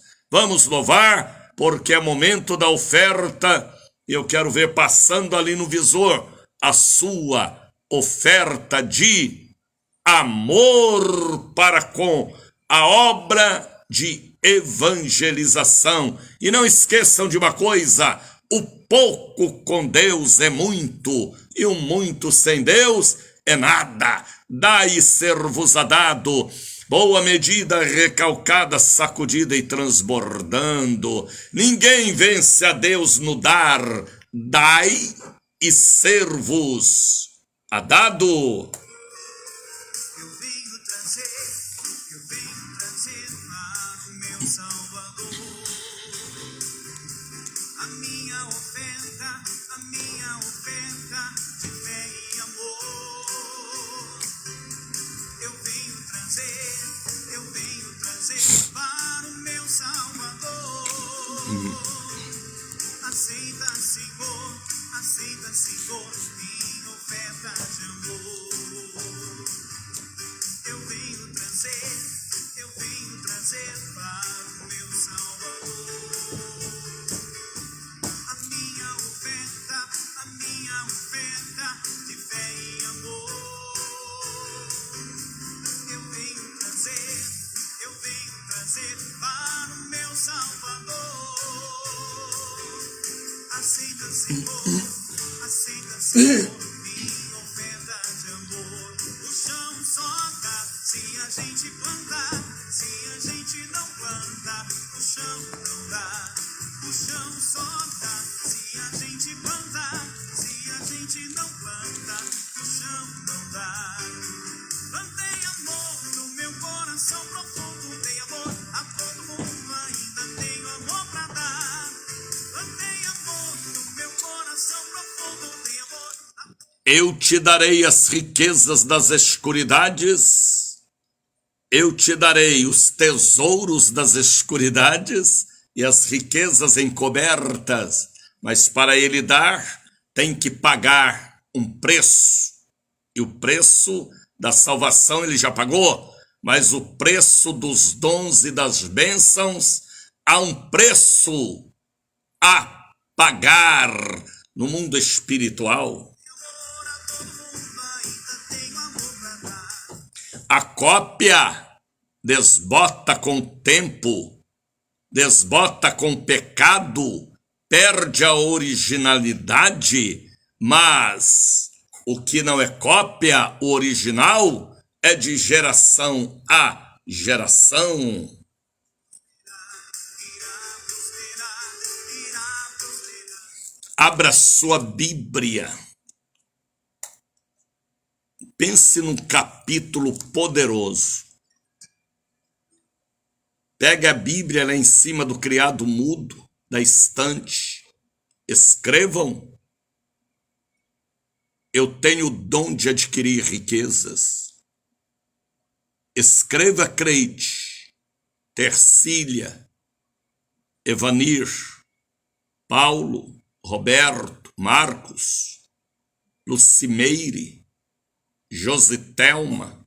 louvar, porque é momento da oferta. Eu quero ver passando ali no visor a sua oferta de amor para com a obra de evangelização. E não esqueçam de uma coisa: o pouco com Deus é muito, e o muito sem Deus é nada. Dai ser-vos-á dado, boa medida, recalcada, sacudida e transbordando. Ninguém vence a Deus no dar. Dai e ser-vos-á dado. Para o meu Salvador. Aceita, Senhor, minha oferta de amor. Eu venho trazer para o meu Salvador. A minha oferta de fé e amor. Eu venho trazer para o meu Salvador. Aceita, Senhor, minha oferta de amor. O chão só dá se a gente plantar. Se a gente não planta, o chão não dá. O chão só dá se a gente plantar. Se a gente não planta, o chão não dá. Plantei amor no meu coração profundo, dei amor a todo mundo, ainda tenho amor pra dar. Plantei amor no meu coração profundo, dei amor a... Eu te darei as riquezas das escuridades, eu te darei os tesouros das escuridades e as riquezas encobertas, mas para ele dar, tem que pagar um preço, e o preço da salvação ele já pagou, mas o preço dos dons e das bênçãos, há um preço a pagar no mundo espiritual. A cópia desbota com o tempo, desbota com o pecado, perde a originalidade, mas o que não é cópia, o original, é de geração a geração. Abra sua Bíblia. Pense num capítulo poderoso. Pegue a Bíblia lá em cima do criado mudo, da estante. Escrevam. Eu tenho o dom de adquirir riquezas. Escreva Creide, Tercília, Evanir, Paulo, Roberto, Marcos, Lucimeire, Jositelma.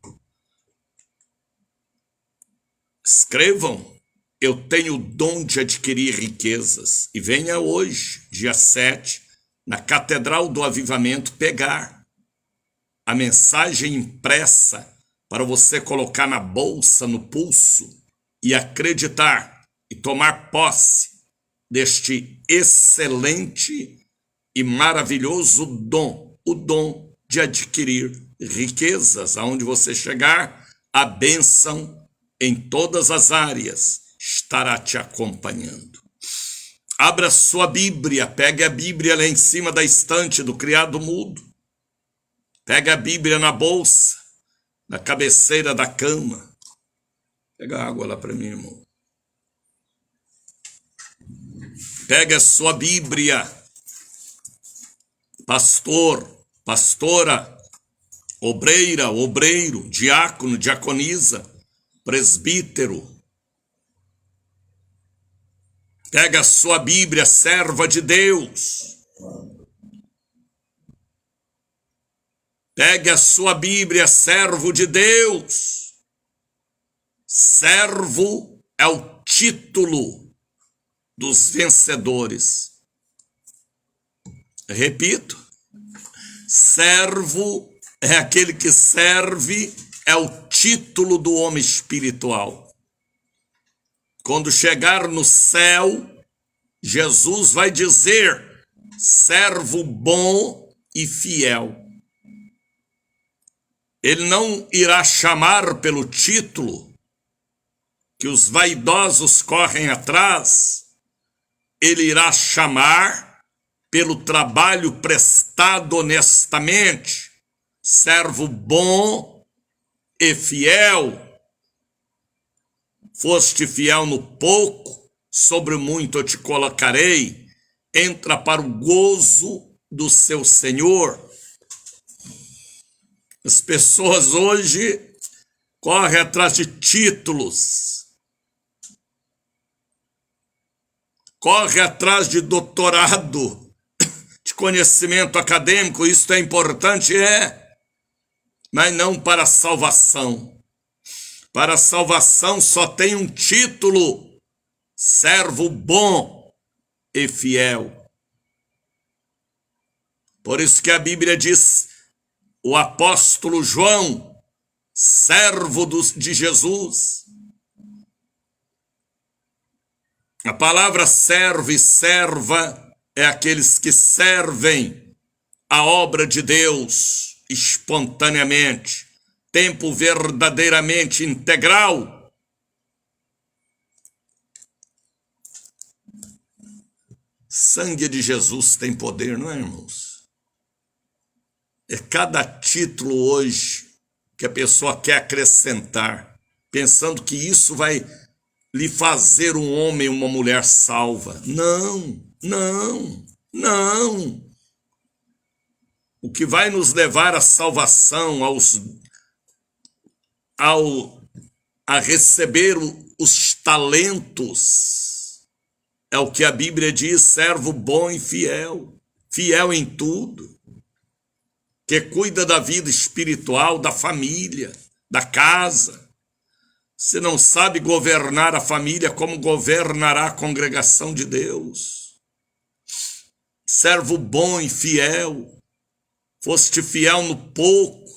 Escrevam, eu tenho o dom de adquirir riquezas. E venha hoje, dia 7, na Catedral do Avivamento, pegar a mensagem impressa para você colocar na bolsa, no pulso, e acreditar e tomar posse deste excelente e maravilhoso dom, o dom de adquirir riquezas. Aonde você chegar, a bênção em todas as áreas estará te acompanhando. Abra sua Bíblia, pegue a Bíblia lá em cima da estante do criado mudo. Pega a Bíblia na bolsa, na cabeceira da cama. Pega água lá para mim, irmão. Pega a sua Bíblia. Pastor, pastora, obreira, obreiro, diácono, diaconisa, presbítero. Pega a sua Bíblia, serva de Deus. Pegue a sua Bíblia, servo de Deus. Servo é o título dos vencedores. Repito, servo é aquele que serve, é o título do homem espiritual. Quando chegar no céu, Jesus vai dizer: servo bom e fiel. Ele não irá chamar pelo título que os vaidosos correm atrás. Ele irá chamar pelo trabalho prestado honestamente. Servo bom e fiel. Foste fiel no pouco, sobre o muito eu te colocarei. Entra para o gozo do seu Senhor. As pessoas hoje correm atrás de títulos, correm atrás de doutorado, de conhecimento acadêmico. Isso é importante, mas não para a salvação. Para a salvação só tem um título: servo bom e fiel. Por isso que a Bíblia diz, o apóstolo João, servo de Jesus. A palavra servo e serva é aqueles que servem a obra de Deus espontaneamente, tempo verdadeiramente integral. Sangue de Jesus tem poder, não é, irmãos? É cada título hoje que a pessoa quer acrescentar, pensando que isso vai lhe fazer um homem e uma mulher salva. Não, não, não. O que vai nos levar à salvação, a receber os talentos, é o que a Bíblia diz: servo bom e fiel, fiel em tudo, que cuida da vida espiritual, da família, da casa. Se não sabe governar a família, como governará a congregação de Deus? Servo bom e fiel, foste fiel no pouco,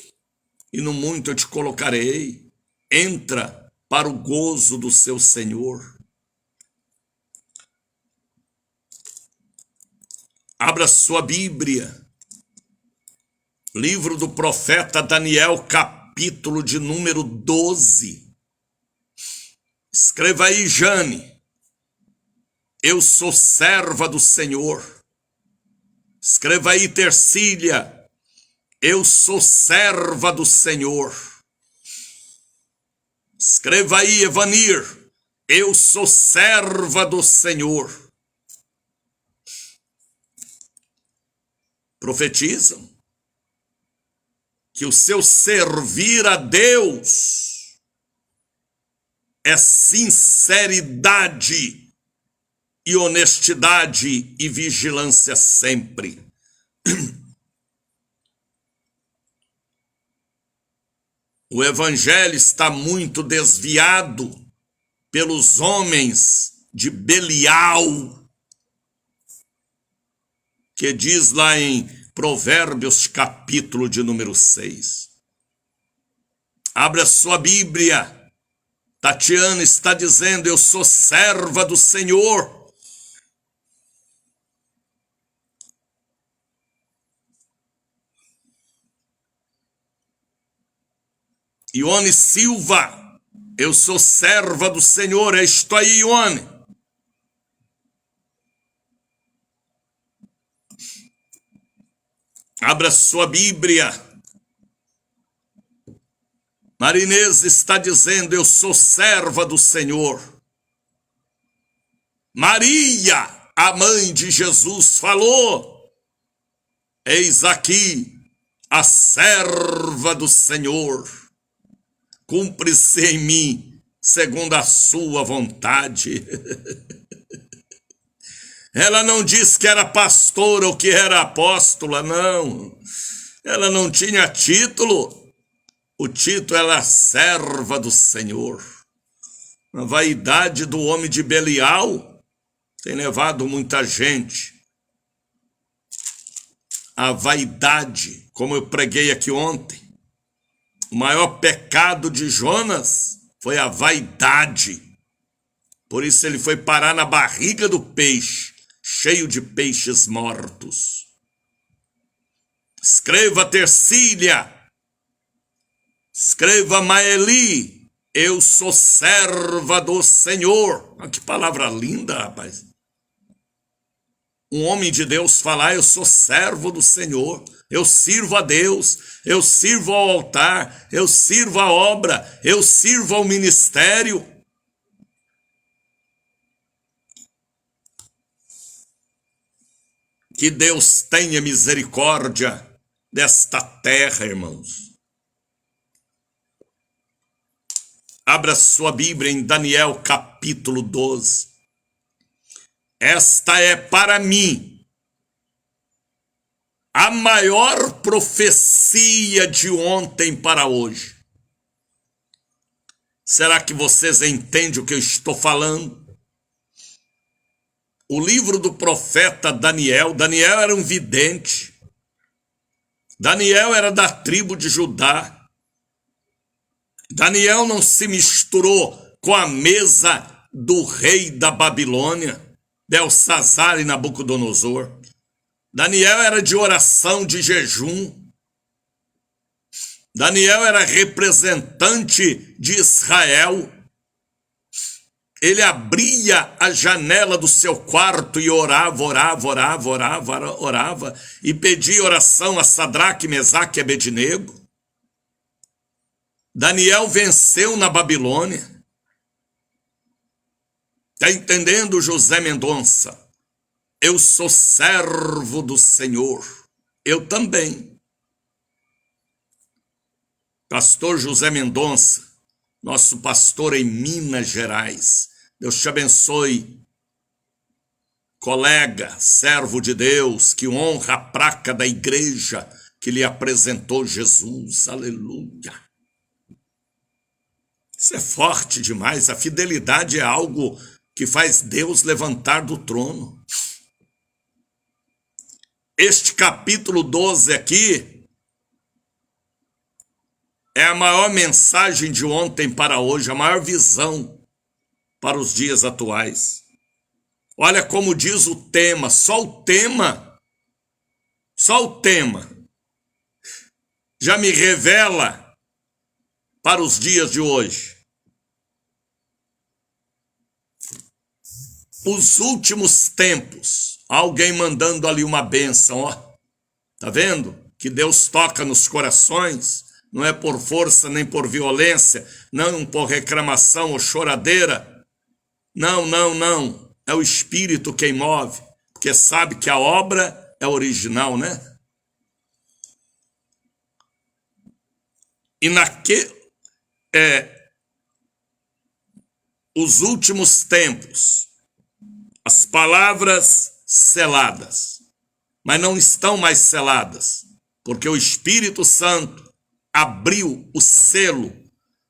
e no muito eu te colocarei. Entra para o gozo do seu Senhor. Abra sua Bíblia. Livro do profeta Daniel, capítulo de número 12. Escreva aí, Jane. Eu sou serva do Senhor. Escreva aí, Tercília. Eu sou serva do Senhor. Escreva aí, Evanir. Eu sou serva do Senhor. Profetizam que o seu servir a Deus é sinceridade e honestidade e vigilância sempre. O evangelho está muito desviado pelos homens de Belial, que diz lá em Provérbios, capítulo de número 6. Abra sua Bíblia. Tatiana está dizendo: eu sou serva do Senhor. Ione Silva, eu sou serva do Senhor. É isto aí, Ione. Abra sua Bíblia. Marinês está dizendo, eu sou serva do Senhor. Maria, a mãe de Jesus, falou, eis aqui a serva do Senhor. Cumpre-se em mim, segundo a sua vontade. Ela não disse que era pastora ou que era apóstola, não. Ela não tinha título. O título era serva do Senhor. A vaidade do homem de Belial tem levado muita gente. A vaidade, como eu preguei aqui ontem, o maior pecado de Jonas foi a vaidade. Por isso ele foi parar na barriga do peixe, cheio de peixes mortos. Escreva, Tercília. Escreva, Maeli. Eu sou serva do Senhor. Ah, que palavra linda, rapaz. Um homem de Deus falar, eu sou servo do Senhor. Eu sirvo a Deus, eu sirvo ao altar, eu sirvo a obra, eu sirvo ao ministério. Que Deus tenha misericórdia desta terra, irmãos. Abra sua Bíblia em Daniel capítulo 12. Esta é para mim a maior profecia de ontem para hoje. Será que vocês entendem o que eu estou falando? O livro do profeta Daniel. Daniel era um vidente. Daniel era da tribo de Judá. Daniel não se misturou com a mesa do rei da Babilônia, Belsazar e Nabucodonosor. Daniel era de oração, de jejum. Daniel era representante de Israel. Ele abria a janela do seu quarto e orava, e pedia oração a Sadraque, Mesaque e Abednego. Daniel venceu na Babilônia. Está entendendo, José Mendonça? Eu sou servo do Senhor. Eu também. Pastor José Mendonça, nosso pastor em Minas Gerais. Deus te abençoe. Colega, servo de Deus, que honra a placa da igreja que lhe apresentou Jesus. Aleluia. Isso é forte demais. A fidelidade é algo que faz Deus levantar do trono. Este capítulo 12 aqui é a maior mensagem de ontem para hoje, a maior visão para os dias atuais. Olha como diz o tema, só o tema já me revela para os dias de hoje. Os últimos tempos, alguém mandando ali uma bênção, ó. Tá vendo? Que Deus toca nos corações, não é por força nem por violência, não por reclamação ou choradeira. Não. É o Espírito quem move, porque sabe que a obra é original, né? E os últimos tempos, as palavras seladas, mas não estão mais seladas, porque o Espírito Santo abriu o selo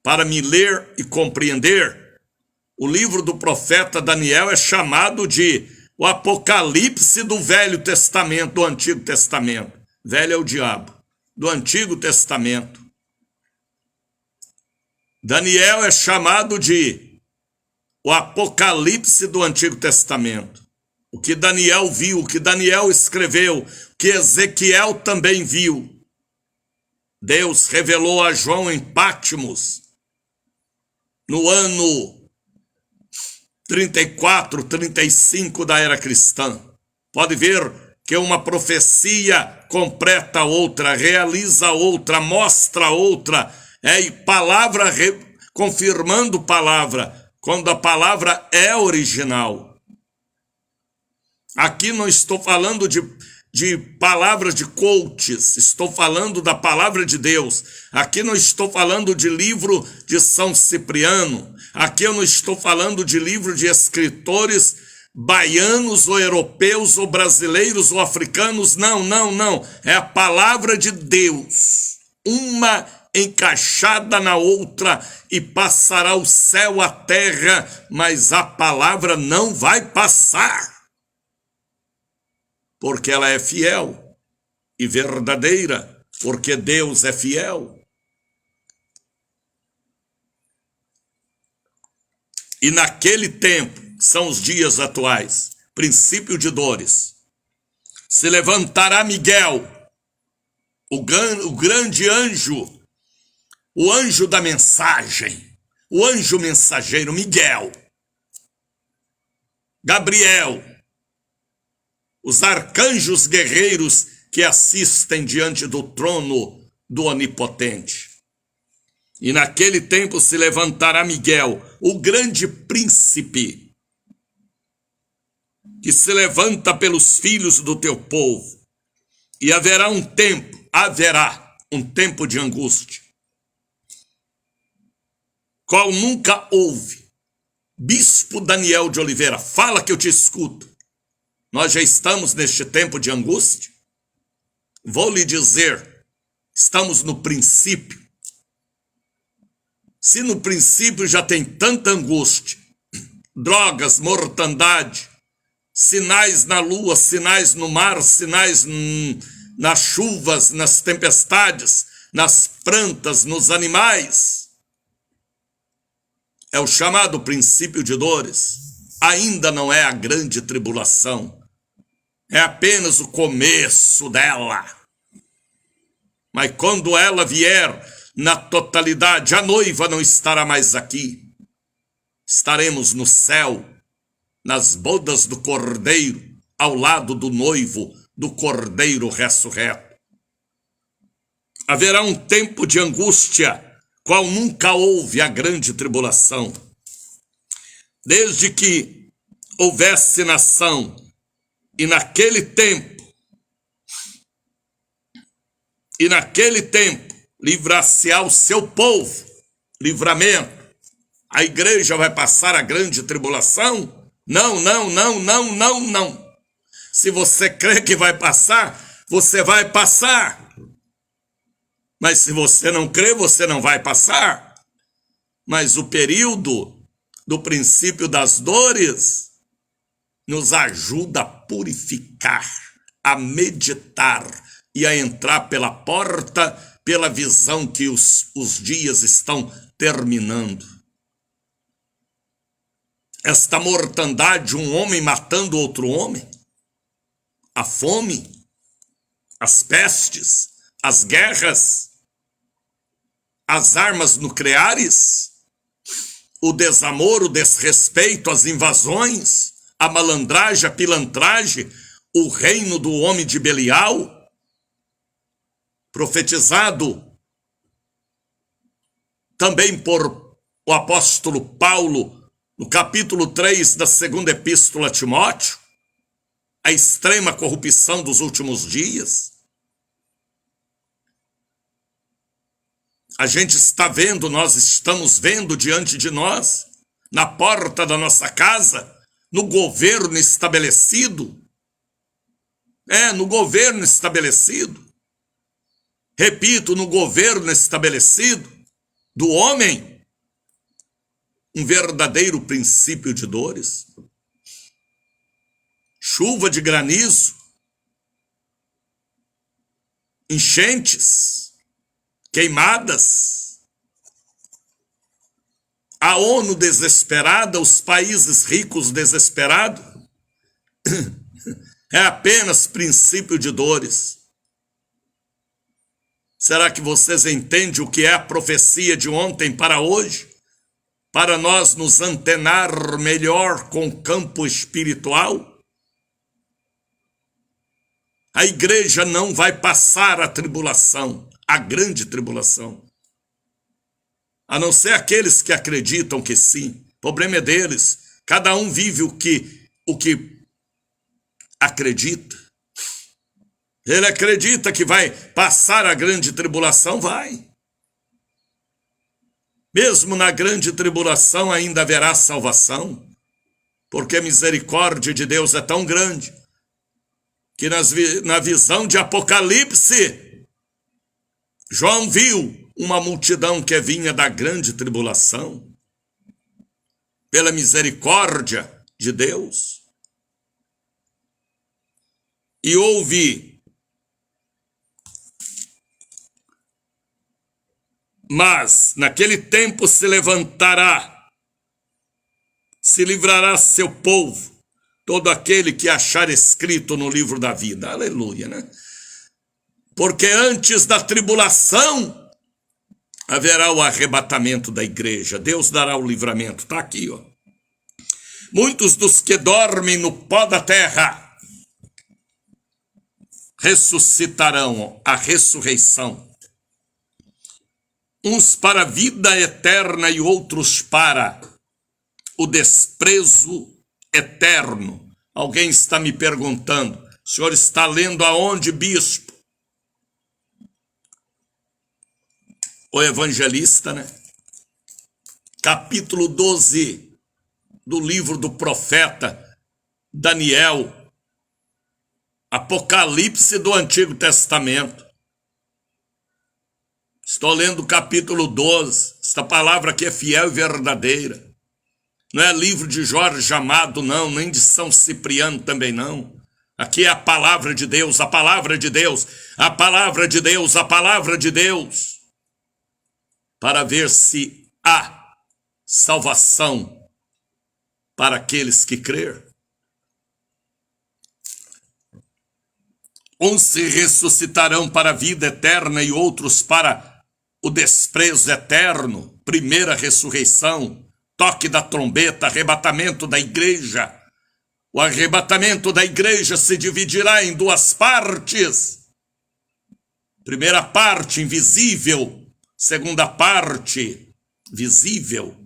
para me ler e compreender. O livro do profeta Daniel é chamado de o Apocalipse do Velho Testamento, do Antigo Testamento. Velho é o diabo. Do Antigo Testamento. Daniel é chamado de o Apocalipse do Antigo Testamento. O que Daniel viu, o que Daniel escreveu, o que Ezequiel também viu. Deus revelou a João em Patmos, no ano 34, 35 da era cristã. Pode ver que uma profecia completa outra, realiza outra, mostra outra, e palavra confirmando palavra, quando a palavra é original. Aqui não estou falando de palavras de coaches, estou falando da palavra de Deus. Aqui não estou falando de livro de São Cipriano, aqui eu não estou falando de livro de escritores baianos ou europeus ou brasileiros ou africanos, não, é a palavra de Deus, uma encaixada na outra, e passará o céu, a terra, mas a palavra não vai passar, porque ela é fiel e verdadeira, porque Deus é fiel. E naquele tempo, são os dias atuais, princípio de dores, se levantará Miguel, o grande anjo, o anjo da mensagem, o anjo mensageiro Miguel, Gabriel, os arcanjos guerreiros que assistem diante do trono do Onipotente. E naquele tempo se levantará Miguel, o grande príncipe, que se levanta pelos filhos do teu povo. E haverá um tempo de angústia, qual nunca houve. Bispo Daniel de Oliveira, fala que eu te escuto. Nós já estamos neste tempo de angústia? Vou lhe dizer, estamos no princípio. Se no princípio já tem tanta angústia, drogas, mortandade, sinais na lua, sinais no mar, sinais nas chuvas, nas tempestades, nas plantas, nos animais, é o chamado princípio de dores. Ainda não é a grande tribulação, é apenas o começo dela. Mas quando ela vier na totalidade, a noiva não estará mais aqui. Estaremos no céu, nas bodas do Cordeiro, ao lado do noivo, do Cordeiro ressurreto. Haverá um tempo de angústia, qual nunca houve a grande tribulação. Desde que houvesse nação, e naquele tempo, livrar-se-á o seu povo, livramento. A igreja vai passar a grande tribulação? Não. Se você crê que vai passar, você vai passar. Mas se você não crê, você não vai passar. Mas o período do princípio das dores nos ajuda a purificar, a meditar e a entrar pela porta, pela visão que os dias estão terminando. Esta mortandade, um homem matando outro homem, a fome, as pestes, as guerras, as armas nucleares, o desamor, o desrespeito, as invasões, a malandragem, a pilantragem, o reino do homem de Belial, profetizado também por o apóstolo Paulo, no capítulo 3 da segunda epístola a Timóteo, a extrema corrupção dos últimos dias. A gente está vendo, nós estamos vendo diante de nós, na porta da nossa casa, no governo estabelecido. No governo estabelecido. Repito, no governo estabelecido do homem, um verdadeiro princípio de dores. Chuva de granizo, enchentes, queimadas, a ONU desesperada, os países ricos desesperados. É apenas princípio de dores. Será que vocês entendem o que é a profecia de ontem para hoje? Para nós nos antenar melhor com o campo espiritual? A igreja não vai passar a tribulação, a grande tribulação. A não ser aqueles que acreditam que sim. O problema é deles. Cada um vive o que acredita. Ele acredita que vai passar a grande tribulação, vai. Mesmo na grande tribulação ainda haverá salvação, porque a misericórdia de Deus é tão grande, que na visão de Apocalipse, João viu uma multidão que vinha da grande tribulação, pela misericórdia de Deus, e houve mas naquele tempo se levantará, se livrará seu povo, todo aquele que achar escrito no livro da vida. Aleluia, né? Porque antes da tribulação haverá o arrebatamento da igreja. Deus dará o livramento. Está aqui, ó. Muitos dos que dormem no pó da terra ressuscitarão, a ressurreição. Uns para a vida eterna e outros para o desprezo eterno. Alguém está me perguntando, o senhor está lendo aonde, bispo? O evangelista, né? Capítulo 12 do livro do profeta Daniel, Apocalipse do Antigo Testamento. Estou lendo o capítulo 12. Esta palavra aqui é fiel e verdadeira. Não é livro de Jorge Amado, não, nem de São Cipriano também não. Aqui é a palavra de Deus, a palavra de Deus, a palavra de Deus, a palavra de Deus, para ver se há salvação para aqueles que crer. Uns se ressuscitarão para a vida eterna e outros para o desprezo eterno. Primeira ressurreição, toque da trombeta, arrebatamento da igreja. O arrebatamento da igreja se dividirá em duas partes. Primeira parte, invisível. Segunda parte, visível.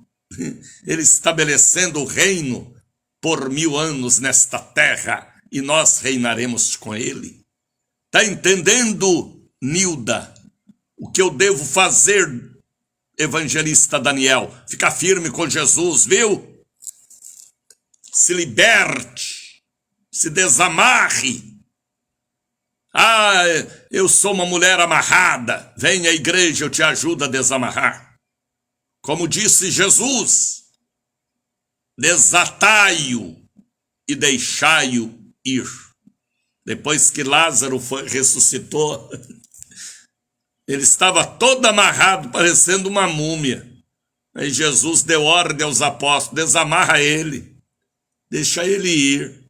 Ele estabelecendo o reino por 1000 anos nesta terra, e nós reinaremos com ele. Está entendendo, Nilda, o que eu devo fazer, evangelista Daniel? Ficar firme com Jesus, viu? Se liberte, se desamarre. Ah, eu sou uma mulher amarrada. Vem à igreja, eu te ajudo a desamarrar. Como disse Jesus, desatai-o e deixai-o ir. Depois que Lázaro ressuscitou, ele estava todo amarrado, parecendo uma múmia. Aí Jesus deu ordem aos apóstolos, desamarra ele, deixa ele ir.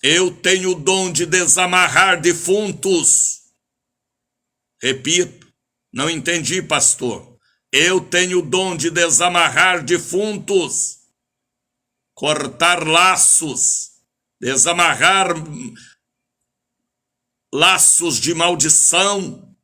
Eu tenho o dom de desamarrar defuntos. Repito, não entendi, pastor. Eu tenho o dom de desamarrar defuntos, cortar laços, desamarrar laços de maldição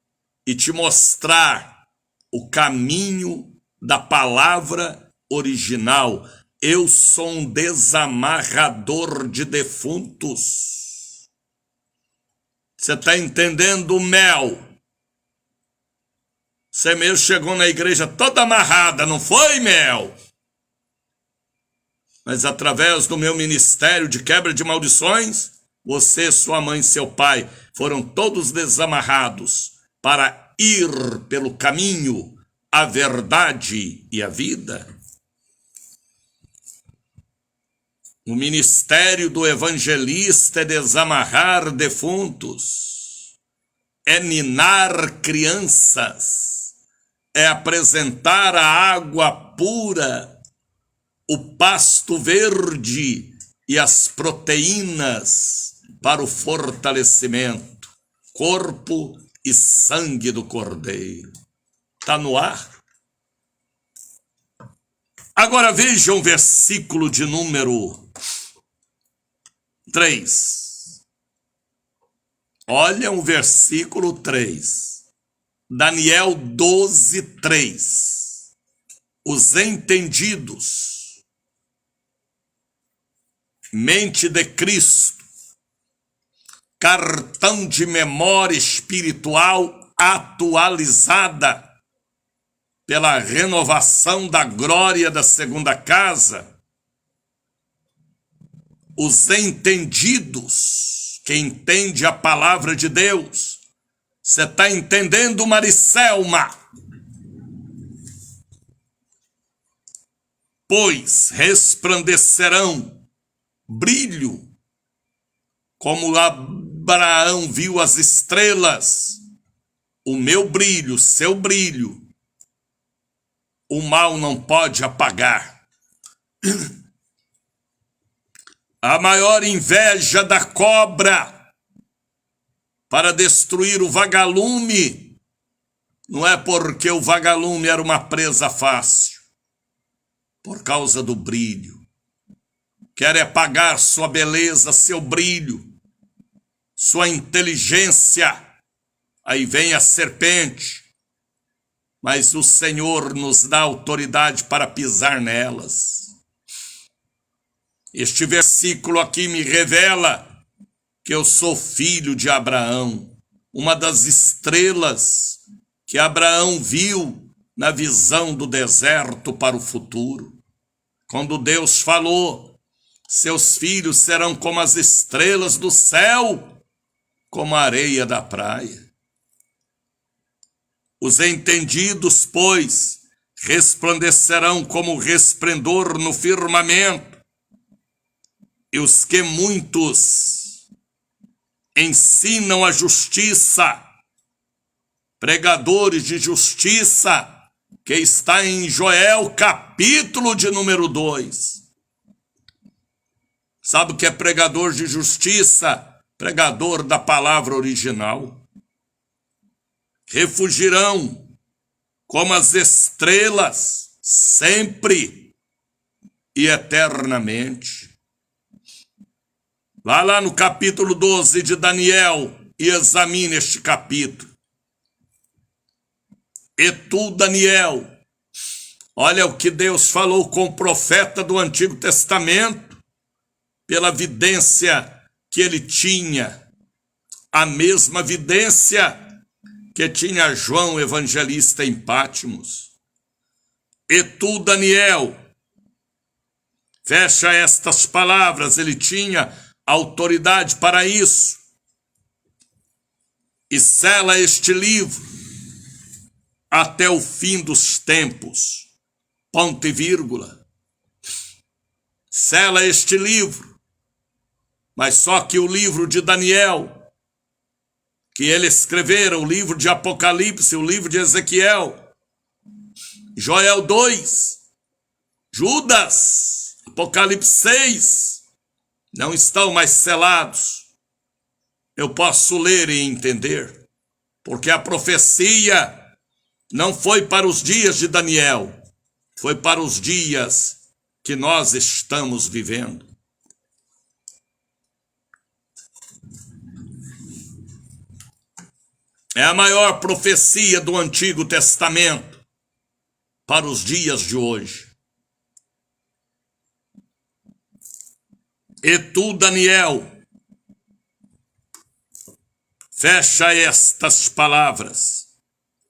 e te mostrar o caminho da palavra original. Eu sou um desamarrador de defuntos. Você está entendendo, Mel? Você mesmo chegou na igreja toda amarrada, não foi, Mel? Mas através do meu ministério de quebra de maldições, você, sua mãe e seu pai foram todos desamarrados para ir pelo caminho, a verdade e a vida. O ministério do evangelista é desamarrar defuntos, é ninar crianças, é apresentar a água pura, o pasto verde e as proteínas para o fortalecimento, corpo e sangue do Cordeiro. Está no ar? Agora vejam o versículo de número 3. Olha o versículo 3. Daniel 12, 3. Os entendidos, mente de Cristo, cartão de memória espiritual atualizada pela renovação da glória da segunda casa. Os entendidos, que entende a palavra de Deus. Você está entendendo, Maricelma? Pois resplandecerão brilho, como Abraão viu as estrelas. O meu brilho, seu brilho, o mal não pode apagar. A maior inveja da cobra para destruir o vagalume não é porque o vagalume era uma presa fácil, por causa do brilho. Quer apagar sua beleza, seu brilho, sua inteligência. Aí vem a serpente, mas o Senhor nos dá autoridade para pisar nelas. Este versículo aqui me revela que eu sou filho de Abraão, uma das estrelas que Abraão viu na visão do deserto para o futuro. Quando Deus falou, seus filhos serão como as estrelas do céu, como a areia da praia. Os entendidos, pois, resplandecerão como o resplendor no firmamento, e os que muitos ensinam a justiça, pregadores de justiça, que está em Joel, capítulo de número 2. Sabe o que é pregador de justiça? Pregador da palavra original. Refugirão como as estrelas, sempre e eternamente. Vá lá no capítulo 12 de Daniel e examine este capítulo. E tu, Daniel, olha o que Deus falou com o profeta do Antigo Testamento, pela vidência que ele tinha, a mesma vidência que tinha João Evangelista em Patmos. E tu, Daniel, fecha estas palavras, ele tinha autoridade para isso. E sela este livro até o fim dos tempos. Ponto e vírgula. Sela este livro. Mas só que o livro de Daniel, que ele escrevera, o livro de Apocalipse, o livro de Ezequiel, Joel 2, Judas, Apocalipse 6, não estão mais selados. Eu posso ler e entender, porque a profecia não foi para os dias de Daniel, foi para os dias que nós estamos vivendo. É a maior profecia do Antigo Testamento para os dias de hoje. E tu, Daniel, fecha estas palavras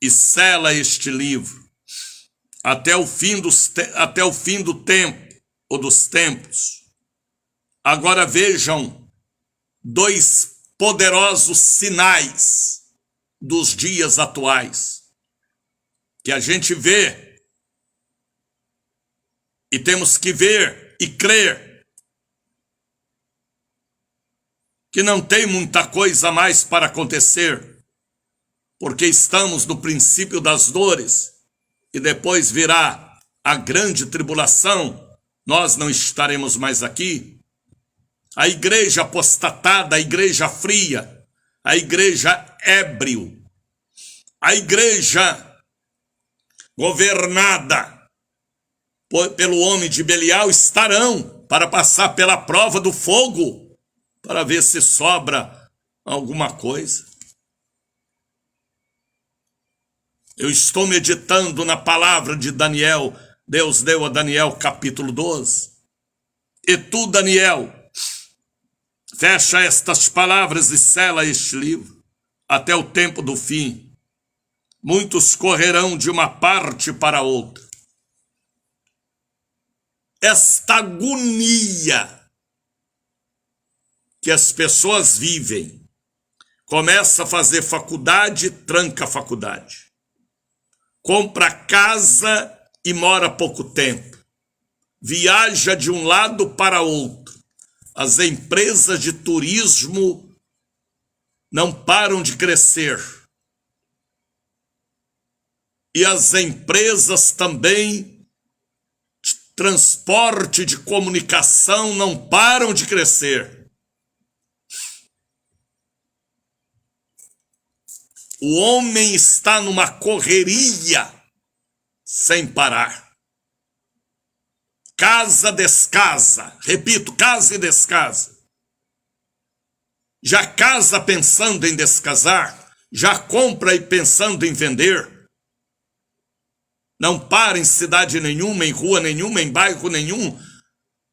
e sela este livro até o fim do tempo ou dos tempos. Agora vejam dois poderosos sinais dos dias atuais, que a gente vê, e temos que ver e crer, que não tem muita coisa mais para acontecer, porque estamos no princípio das dores, e depois virá a grande tribulação, nós não estaremos mais aqui. A igreja apostatada, a igreja fria, a igreja ébrio, A igreja governada pelo homem de Belial estarão para passar pela prova do fogo, para ver se sobra alguma coisa. Eu estou meditando na palavra de Daniel. Deus deu a Daniel capítulo 12. E tu, Daniel, fecha estas palavras e sela este livro até o tempo do fim. Muitos correrão de uma parte para outra. Esta agonia que as pessoas vivem, começa a fazer faculdade, tranca a faculdade. Compra casa e mora pouco tempo. Viaja de um lado para outro. As empresas de turismo não param de crescer. E as empresas também de transporte, de comunicação não param de crescer. O homem está numa correria sem parar. Casa, descasa. Repito, casa e descasa. Já casa pensando em descasar, já compra e pensando em vender. Não para em cidade nenhuma, em rua nenhuma, em bairro nenhum,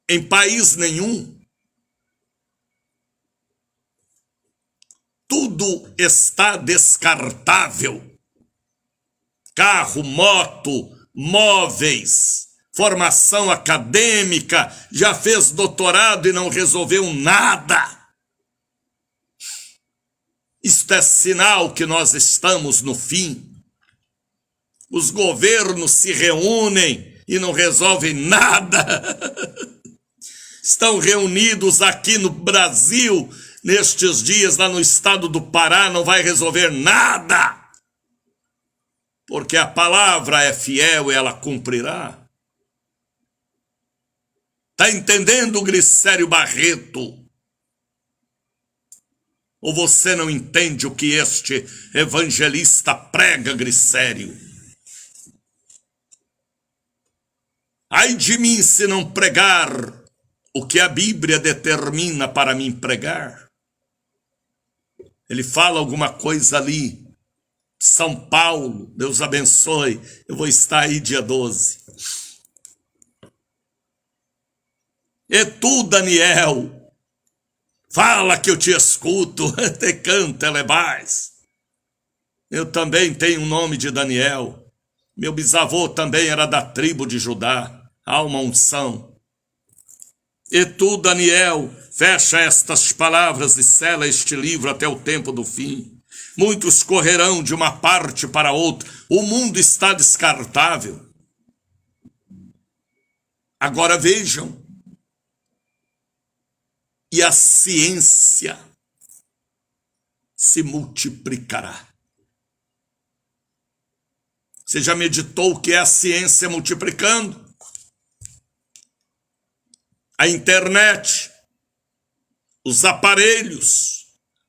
em país nenhum. Tudo está descartável. Carro, moto, móveis, formação acadêmica, já fez doutorado e não resolveu nada. Isto é sinal que nós estamos no fim. Os governos se reúnem e não resolvem nada. Estão reunidos aqui no Brasil, nestes dias, lá no estado do Pará, não vai resolver nada. Porque a palavra é fiel e ela cumprirá. Está entendendo, Glicério Barreto? Ou você não entende o que este evangelista prega, Glicério? Ai de mim se não pregar o que a Bíblia determina para mim pregar. Ele fala alguma coisa ali. São Paulo, Deus abençoe. Eu vou estar aí dia 12. E tu, Daniel, fala que eu te escuto. Te canta, elebais. Eu também tenho o nome de Daniel. Meu bisavô também era da tribo de Judá. Há uma unção. E tu, Daniel, fecha estas palavras e sela este livro até o tempo do fim. Muitos correrão de uma parte para outra. O mundo está descartável. Agora vejam. E a ciência se multiplicará. Você já meditou o que é a ciência multiplicando? A internet, os aparelhos,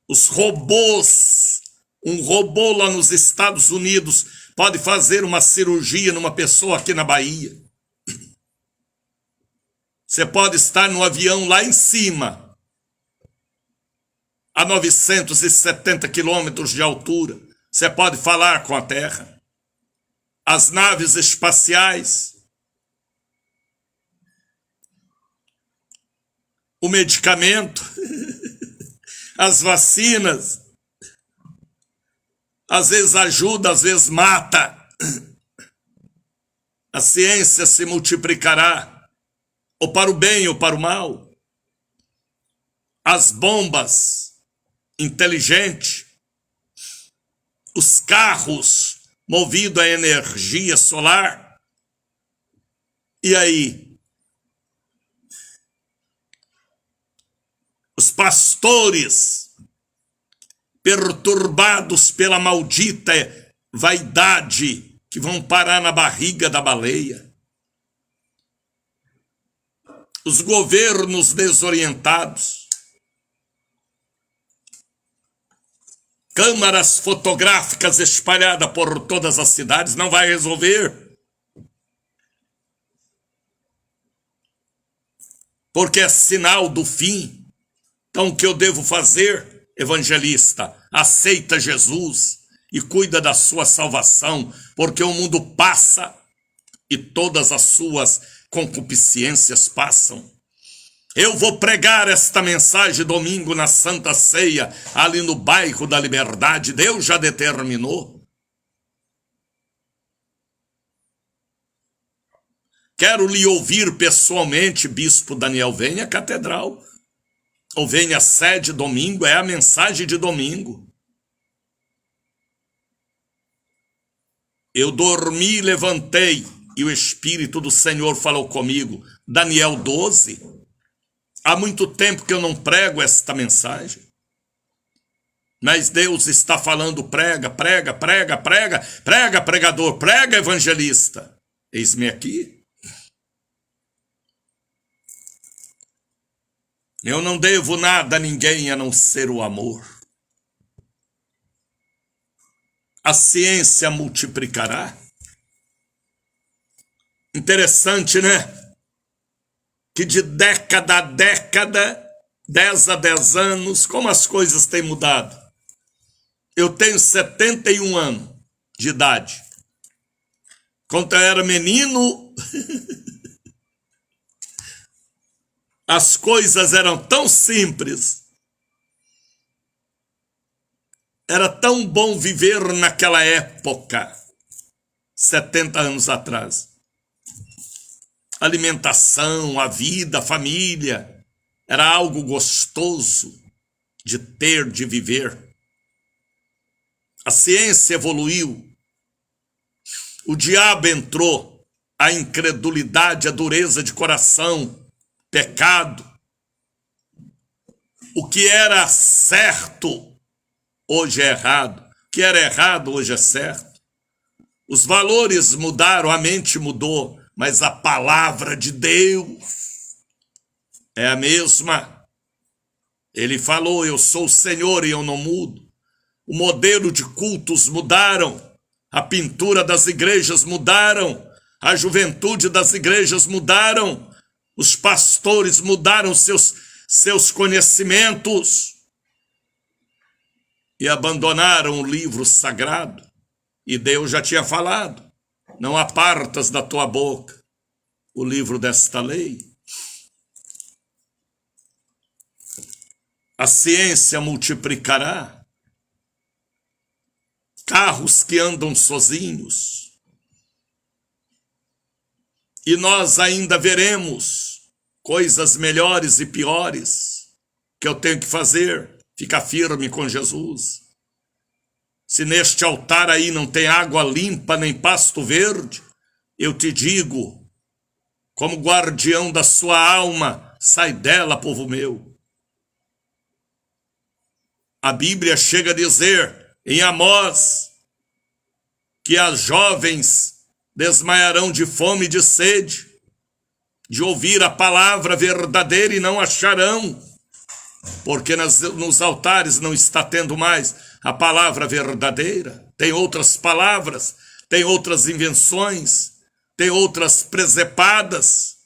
os robôs. Um robô lá nos Estados Unidos pode fazer uma cirurgia numa pessoa aqui na Bahia. Você pode estar no avião lá em cima, a 970 quilômetros de altura. Você pode falar com a Terra. As naves espaciais, o medicamento, as vacinas, às vezes ajuda, às vezes mata. A ciência se multiplicará, ou para o bem ou para o mal. As bombas inteligentes, os carros movidos a energia solar. E aí? Os pastores, perturbados pela maldita vaidade, que vão parar na barriga da baleia. Os governos desorientados. câmaras fotográficas espalhadas por todas as cidades, não vai resolver. Porque é sinal do fim. Então o que eu devo fazer, evangelista? Aceita Jesus e cuida da sua salvação, porque o mundo passa e todas as suas concupiscências passam. Eu vou pregar esta mensagem domingo na Santa Ceia, ali no bairro da Liberdade. Deus já determinou. Quero lhe ouvir pessoalmente, Bispo Daniel. Venha à catedral. Ou venha à sede domingo, é a mensagem de domingo. Eu dormi e levantei, e o Espírito do Senhor falou comigo. Daniel 12. Há muito tempo que eu não prego esta mensagem. Mas Deus está falando, prega, prega, prega, prega, prega, pregador, prega, evangelista. Eis-me aqui. Eu não devo nada a ninguém a não ser o amor. A ciência multiplicará. Interessante, né? Que de década a década, 10 a 10 anos, como as coisas têm mudado. Eu tenho 71 anos de idade. Quando eu era menino, as coisas eram tão simples. Era tão bom viver naquela época, 70 anos atrás. Alimentação, a vida, a família, era algo gostoso de ter, de viver. A ciência evoluiu, o diabo entrou, a incredulidade, a dureza de coração, pecado. O que era certo, hoje é errado. O que era errado, hoje é certo. Os valores mudaram, a mente mudou. Mas a palavra de Deus é a mesma. Ele falou, eu sou o Senhor e eu não mudo. O modelo de cultos mudaram. A pintura das igrejas mudaram. A juventude das igrejas mudaram. Os pastores mudaram seus conhecimentos. E abandonaram o livro sagrado. E Deus já tinha falado. Não apartas da tua boca o livro desta lei. A ciência multiplicará. Carros que andam sozinhos. E nós ainda veremos coisas melhores e piores que eu tenho que fazer. Ficar firme com Jesus. Se neste altar aí não tem água limpa nem pasto verde, eu te digo, como guardião da sua alma, sai dela, povo meu. A Bíblia chega a dizer em Amós que as jovens desmaiarão de fome e de sede, de ouvir a palavra verdadeira e não acharão, porque nos altares não está tendo mais a palavra verdadeira. Tem outras palavras, tem outras invenções, tem outras presepadas,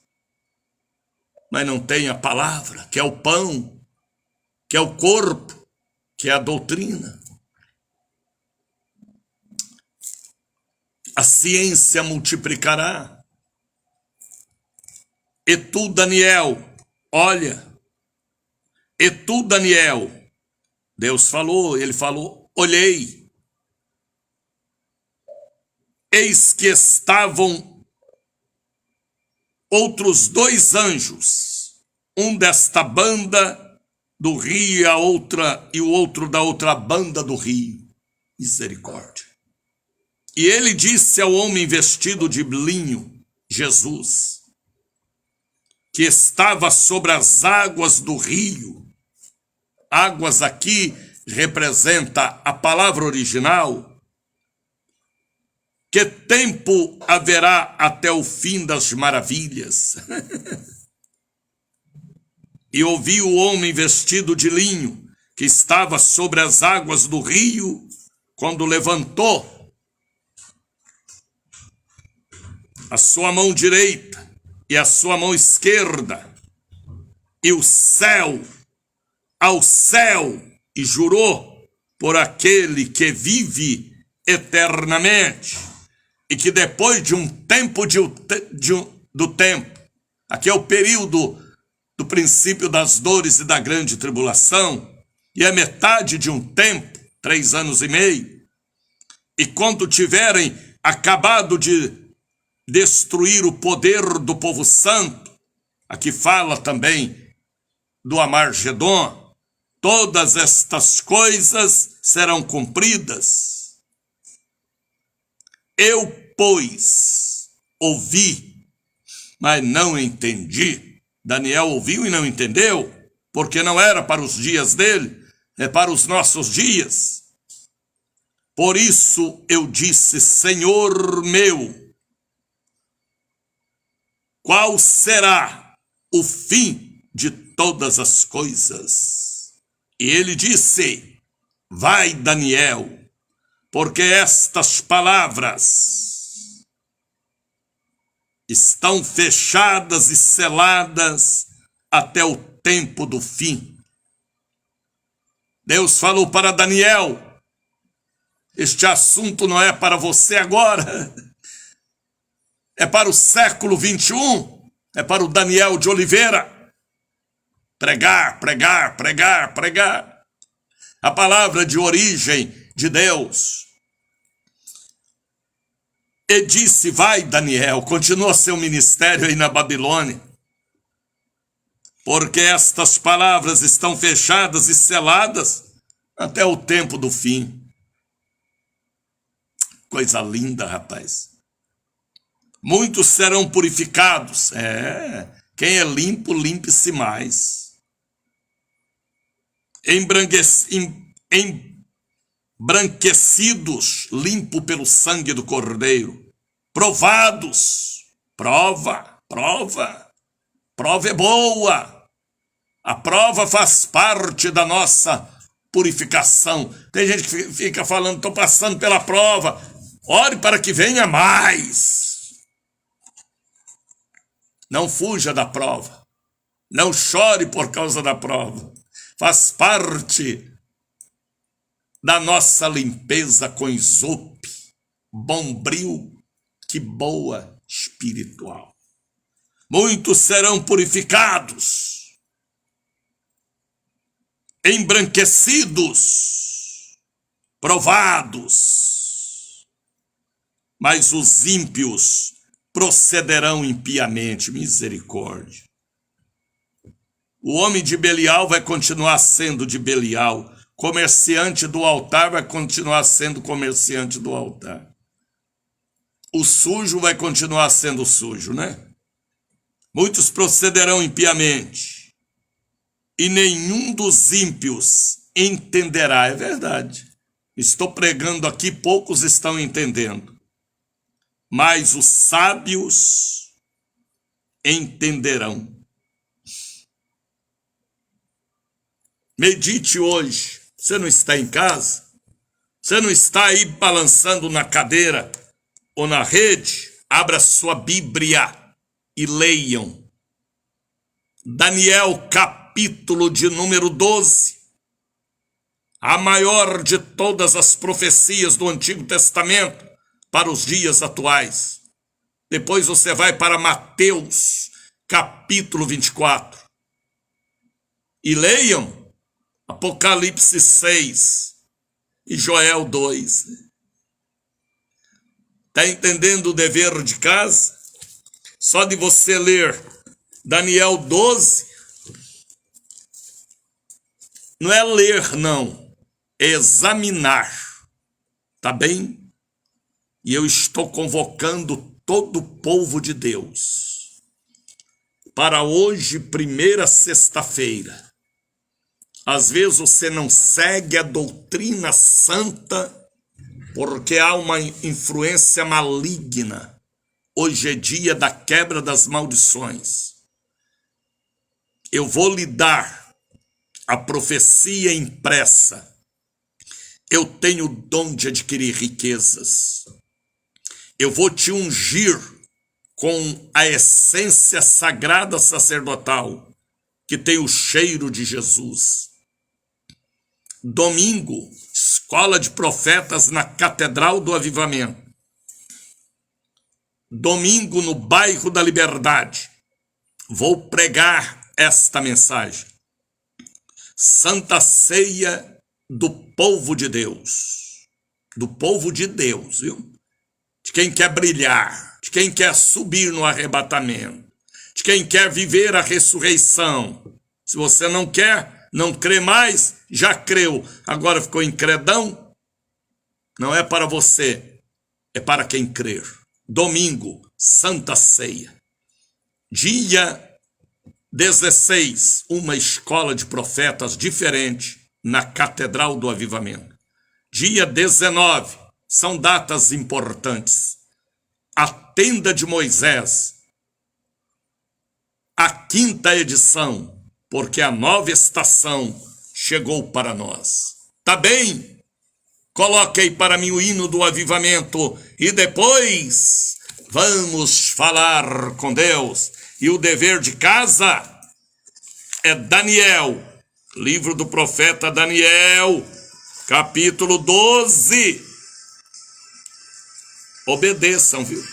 mas não tem a palavra, que é o pão, que é o corpo, que é a doutrina. A ciência multiplicará. E tu, Daniel, olha, e tu, Daniel, Deus falou, ele falou, olhei. Eis que estavam outros 2 anjos, um desta banda do rio e o outro da outra banda do rio. Misericórdia. E ele disse ao homem vestido de linho, Jesus, que estava sobre as águas do rio. Águas aqui representa a palavra original. Que tempo haverá até o fim das maravilhas? E ouvi o homem vestido de linho, que estava sobre as águas do rio, quando levantou a sua mão direita e a sua mão esquerda, e o céu, ao céu, e jurou por aquele que vive eternamente, e que depois de um tempo do tempo, aqui é o período do princípio das dores e da grande tribulação, e é metade de um tempo, 3 anos e meio, e quando tiverem acabado de destruir o poder do povo santo, aqui fala também do Amargedon, todas estas coisas serão cumpridas. Eu, pois, ouvi, mas não entendi. Daniel ouviu e não entendeu, porque não era para os dias dele, é para os nossos dias. Por isso eu disse: Senhor meu, qual será o fim de todas as coisas? E ele disse: vai, Daniel, porque estas palavras estão fechadas e seladas até o tempo do fim. Deus falou para Daniel: este assunto não é para você agora, é para o século 21, é para o Daniel de Oliveira. Pregar, pregar, pregar, pregar. A palavra de origem de Deus. E disse: vai, Daniel, continua seu ministério aí na Babilônia, porque estas palavras estão fechadas e seladas até o tempo do fim. Coisa linda, rapaz. Muitos serão purificados. Quem é limpo, limpe-se mais. Embranquecidos, limpo pelo sangue do Cordeiro. Provados. Prova é boa. A prova faz parte da nossa purificação. Tem gente que fica falando: estou passando pela prova. Ore para que venha mais. Não fuja da prova. Não chore por causa da prova. Faz parte da nossa limpeza com isope, bombril, que boa espiritual. Muitos serão purificados, embranquecidos, provados, mas os ímpios procederão impiamente. Misericórdia. O homem de Belial vai continuar sendo de Belial. Comerciante do altar vai continuar sendo comerciante do altar. O sujo vai continuar sendo sujo, né? Muitos procederão impiamente, e nenhum dos ímpios entenderá. É verdade. Estou pregando aqui, poucos estão entendendo. Mas os sábios entenderão. Medite hoje. Você não está em casa? Você não está aí balançando na cadeira ou na rede? Abra sua Bíblia e leiam. Daniel, capítulo de número 12. A maior de todas as profecias do Antigo Testamento para os dias atuais. Depois você vai para Mateus, capítulo 24. E leiam Apocalipse 6 e Joel 2. Está entendendo o dever de casa? Só de você ler Daniel 12, não é ler, não, é examinar, tá bem? E eu estou convocando todo o povo de Deus para hoje, primeira sexta-feira. Às vezes você não segue a doutrina santa porque há uma influência maligna. Hoje é dia da quebra das maldições. Eu vou lhe dar a profecia impressa. Eu tenho o dom de adquirir riquezas. Eu vou te ungir com a essência sagrada sacerdotal, que tem o cheiro de Jesus. Domingo, escola de profetas na Catedral do Avivamento. Domingo, no bairro da Liberdade, vou pregar esta mensagem. Santa Ceia do povo de Deus. Do povo de Deus, viu? De quem quer brilhar, de quem quer subir no arrebatamento, de quem quer viver a ressurreição. Se você não quer, não crê mais, já creu, agora ficou incredão, não é para você, é para quem crer. Domingo, Santa Ceia. Dia 16, uma escola de profetas diferente na Catedral do Avivamento. Dia 19, são datas importantes. A Tenda de Moisés, a 5ª edição, porque a nova estação chegou para nós. Tá bem? Coloque aí para mim o hino do avivamento e depois vamos falar com Deus. E o dever de casa é Daniel, livro do profeta Daniel, capítulo 12. Obedeçam, viu?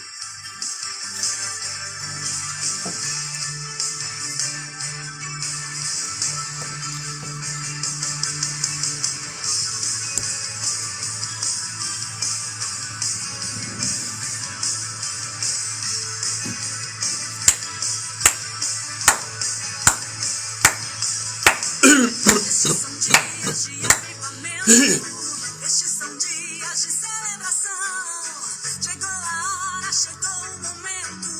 Estes são dias de celebração. Chegou a hora, chegou o momento.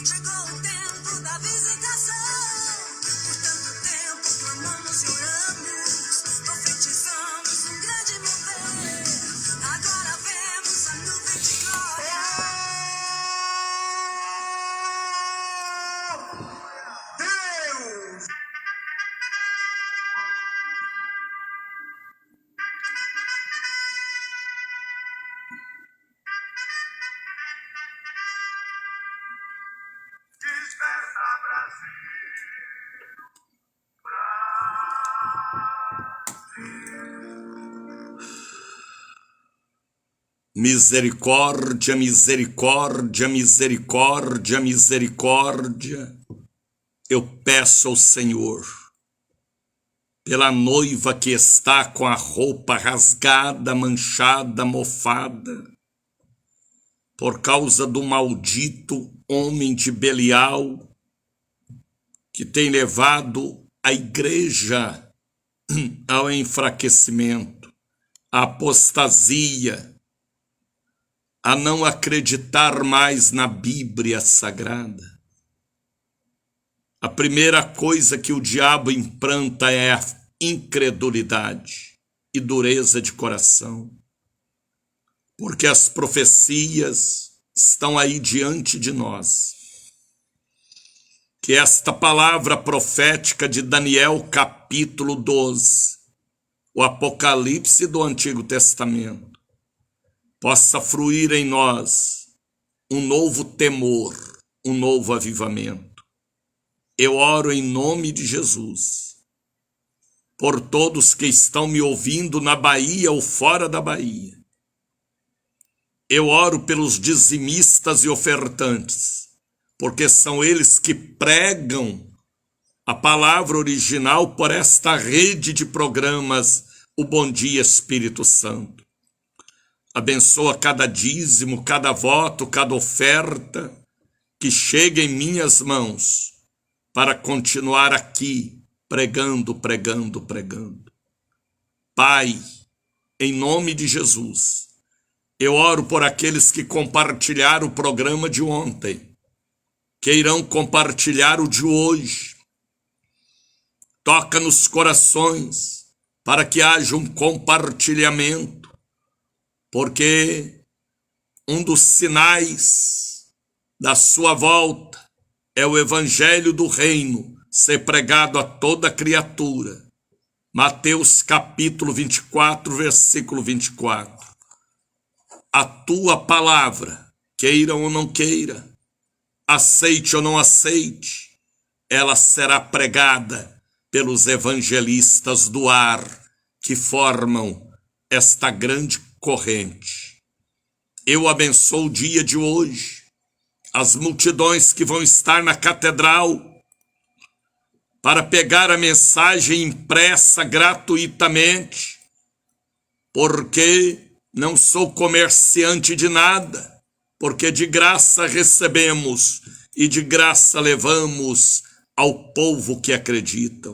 Chegou o tempo da visitação. Por tanto tempo clamamos e oramos, profetizamos um grande mover. Agora vemos a nuvem de glória. Deus! Misericórdia, misericórdia, misericórdia, misericórdia. Eu peço ao Senhor, pela noiva que está com a roupa rasgada, manchada, mofada, por causa do maldito homem de Belial, que tem levado a igreja ao enfraquecimento, à apostasia, a não acreditar mais na Bíblia Sagrada. A primeira coisa que o diabo implanta é a incredulidade e dureza de coração, porque as profecias estão aí diante de nós. Que esta palavra profética de Daniel, capítulo 12, o Apocalipse do Antigo Testamento, possa fruir em nós um novo temor, um novo avivamento. Eu oro em nome de Jesus, por todos que estão me ouvindo na Bahia ou fora da Bahia. Eu oro pelos dizimistas e ofertantes, porque são eles que pregam a palavra original por esta rede de programas, o Bom Dia Espírito Santo. Abençoa cada dízimo, cada voto, cada oferta que chega em minhas mãos para continuar aqui pregando, pregando, pregando. Pai, em nome de Jesus, eu oro por aqueles que compartilharam o programa de ontem, que irão compartilhar o de hoje. Toca nos corações para que haja um compartilhamento, porque um dos sinais da sua volta é o evangelho do reino ser pregado a toda criatura. Mateus capítulo 24, versículo 24. A tua palavra, queira ou não queira, aceite ou não aceite, ela será pregada pelos evangelistas do ar que formam esta grande corrente. Eu abençoo o dia de hoje, as multidões que vão estar na catedral para pegar a mensagem impressa gratuitamente, porque não sou comerciante de nada, porque de graça recebemos e de graça levamos ao povo que acreditam.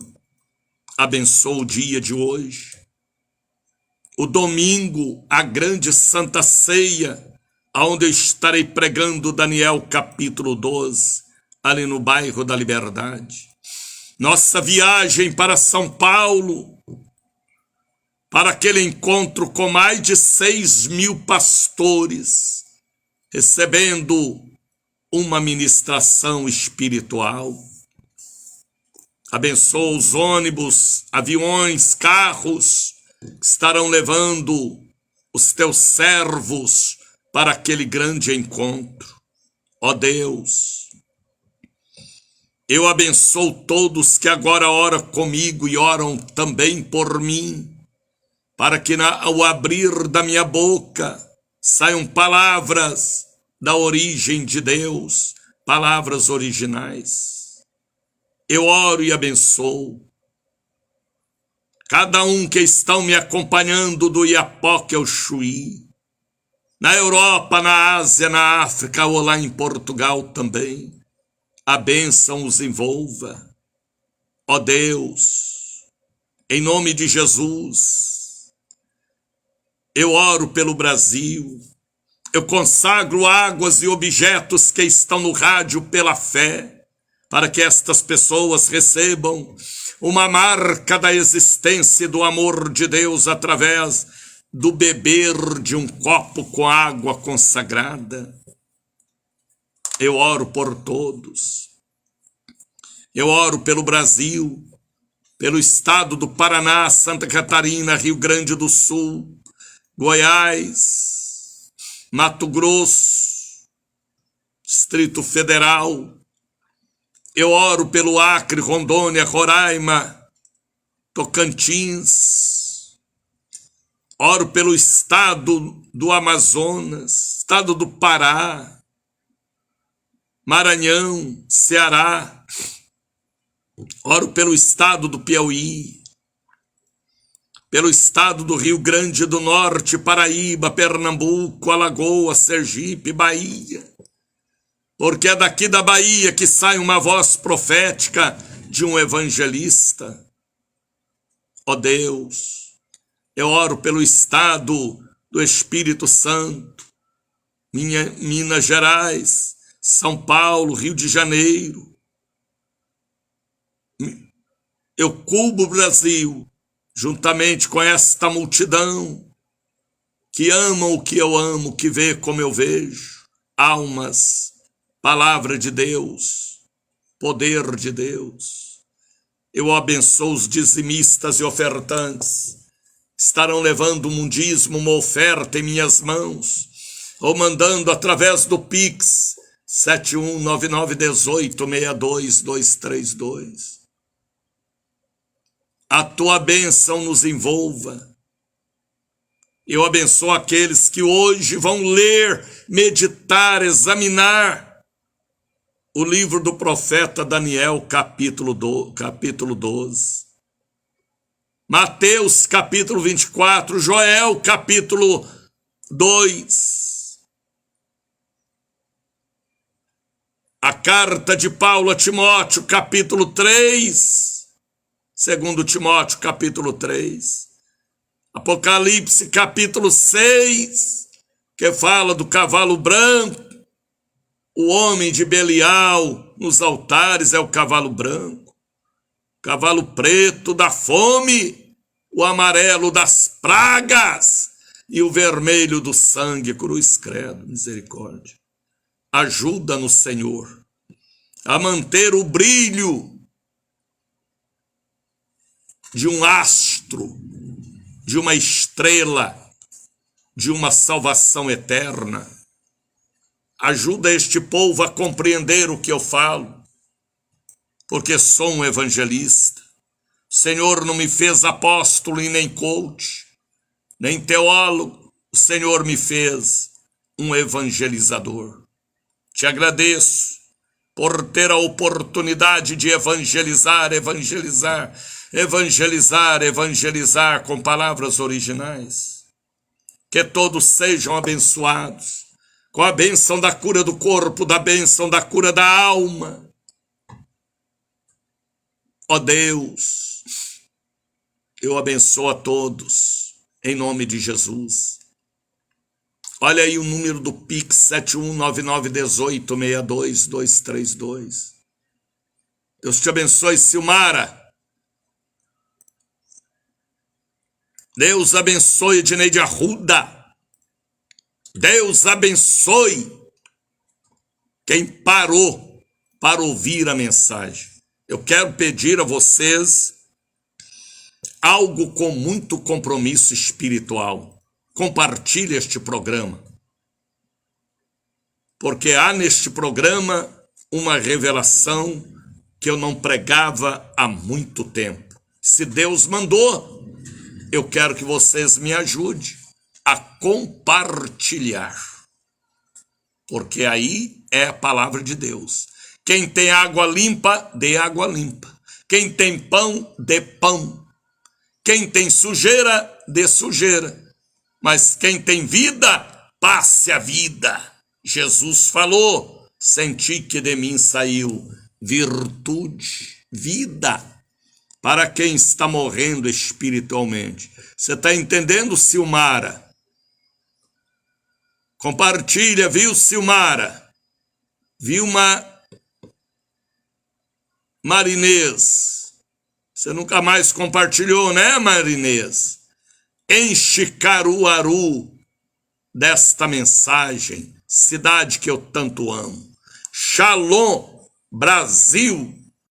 Abençoo o dia de hoje. O domingo, a grande Santa Ceia, onde eu estarei pregando Daniel capítulo 12, ali no bairro da Liberdade. Nossa viagem para São Paulo, para aquele encontro com mais de 6.000 pastores, recebendo uma ministração espiritual. Abençoa os ônibus, aviões, carros, que estarão levando os teus servos para aquele grande encontro. Ó Deus, eu abençoo todos que agora oram comigo e oram também por mim, para que ao abrir da minha boca saiam palavras da origem de Deus, palavras originais. Eu oro e abençoo cada um que estão me acompanhando do Iapoque ao Chuí, na Europa, na Ásia, na África ou lá em Portugal também. A bênção os envolva. Ó Deus, em nome de Jesus, eu oro pelo Brasil, eu consagro águas e objetos que estão no rádio pela fé, para que estas pessoas recebam uma marca da existência e do amor de Deus através do beber de um copo com água consagrada. Eu oro por todos. Eu oro pelo Brasil, pelo estado do Paraná, Santa Catarina, Rio Grande do Sul, Goiás, Mato Grosso, Distrito Federal. Eu oro pelo Acre, Rondônia, Roraima, Tocantins. Oro pelo estado do Amazonas, estado do Pará, Maranhão, Ceará. Oro pelo estado do Piauí, pelo estado do Rio Grande do Norte, Paraíba, Pernambuco, Alagoas, Sergipe, Bahia. Porque é daqui da Bahia que sai uma voz profética de um evangelista. Ó Deus, eu oro pelo estado do Espírito Santo, Minas Gerais, São Paulo, Rio de Janeiro. Eu cubro o Brasil, juntamente com esta multidão que ama o que eu amo, que vê como eu vejo, almas, palavra de Deus, poder de Deus. Eu abençoo os dizimistas e ofertantes, estarão levando um dízimo, uma oferta em minhas mãos, ou mandando através do Pix 7199186232. A tua bênção nos envolva. Eu abençoo aqueles que hoje vão ler, meditar, examinar o livro do profeta Daniel, capítulo 12. Mateus, capítulo 24. Joel, capítulo 2. A carta de Paulo a Timóteo, capítulo 3. Segundo Timóteo, capítulo 3. Apocalipse, capítulo 6, que fala do cavalo branco. O homem de Belial nos altares é o cavalo branco. Cavalo preto da fome, o amarelo das pragas e o vermelho do sangue. Cruz, credo, misericórdia. Ajuda-nos, Senhor, a manter o brilho de um astro, de uma estrela, de uma salvação eterna. Ajuda este povo a compreender o que eu falo, porque sou um evangelista. O Senhor não me fez apóstolo e nem coach, nem teólogo. O Senhor me fez um evangelizador. Te agradeço por ter a oportunidade de evangelizar com palavras originais. Que todos sejam abençoados, com a bênção da cura do corpo, da bênção da cura da alma. Ó Deus, eu abençoo a todos, em nome de Jesus. Olha aí o número do Pix, 7199186232. Deus te abençoe, Silmara. Deus abençoe, Edneide Arruda. Deus abençoe quem parou para ouvir a mensagem. Eu quero pedir a vocês algo com muito compromisso espiritual. Compartilhe este programa, porque há neste programa uma revelação que eu não pregava há muito tempo. Se Deus mandou, eu quero que vocês me ajudem a compartilhar, porque aí é a palavra de Deus. Quem tem água limpa, dê água limpa. Quem tem pão, dê pão. Quem tem sujeira, dê sujeira. Mas quem tem vida, passe a vida. Jesus falou: senti que de mim saiu virtude, vida, para quem está morrendo espiritualmente. Você está entendendo, Silmara? Compartilha, viu, Silmara? Vilma Marinês. Você nunca mais compartilhou, né, Marinês? Enche Caruaru desta mensagem, cidade que eu tanto amo. Shalom, Brasil.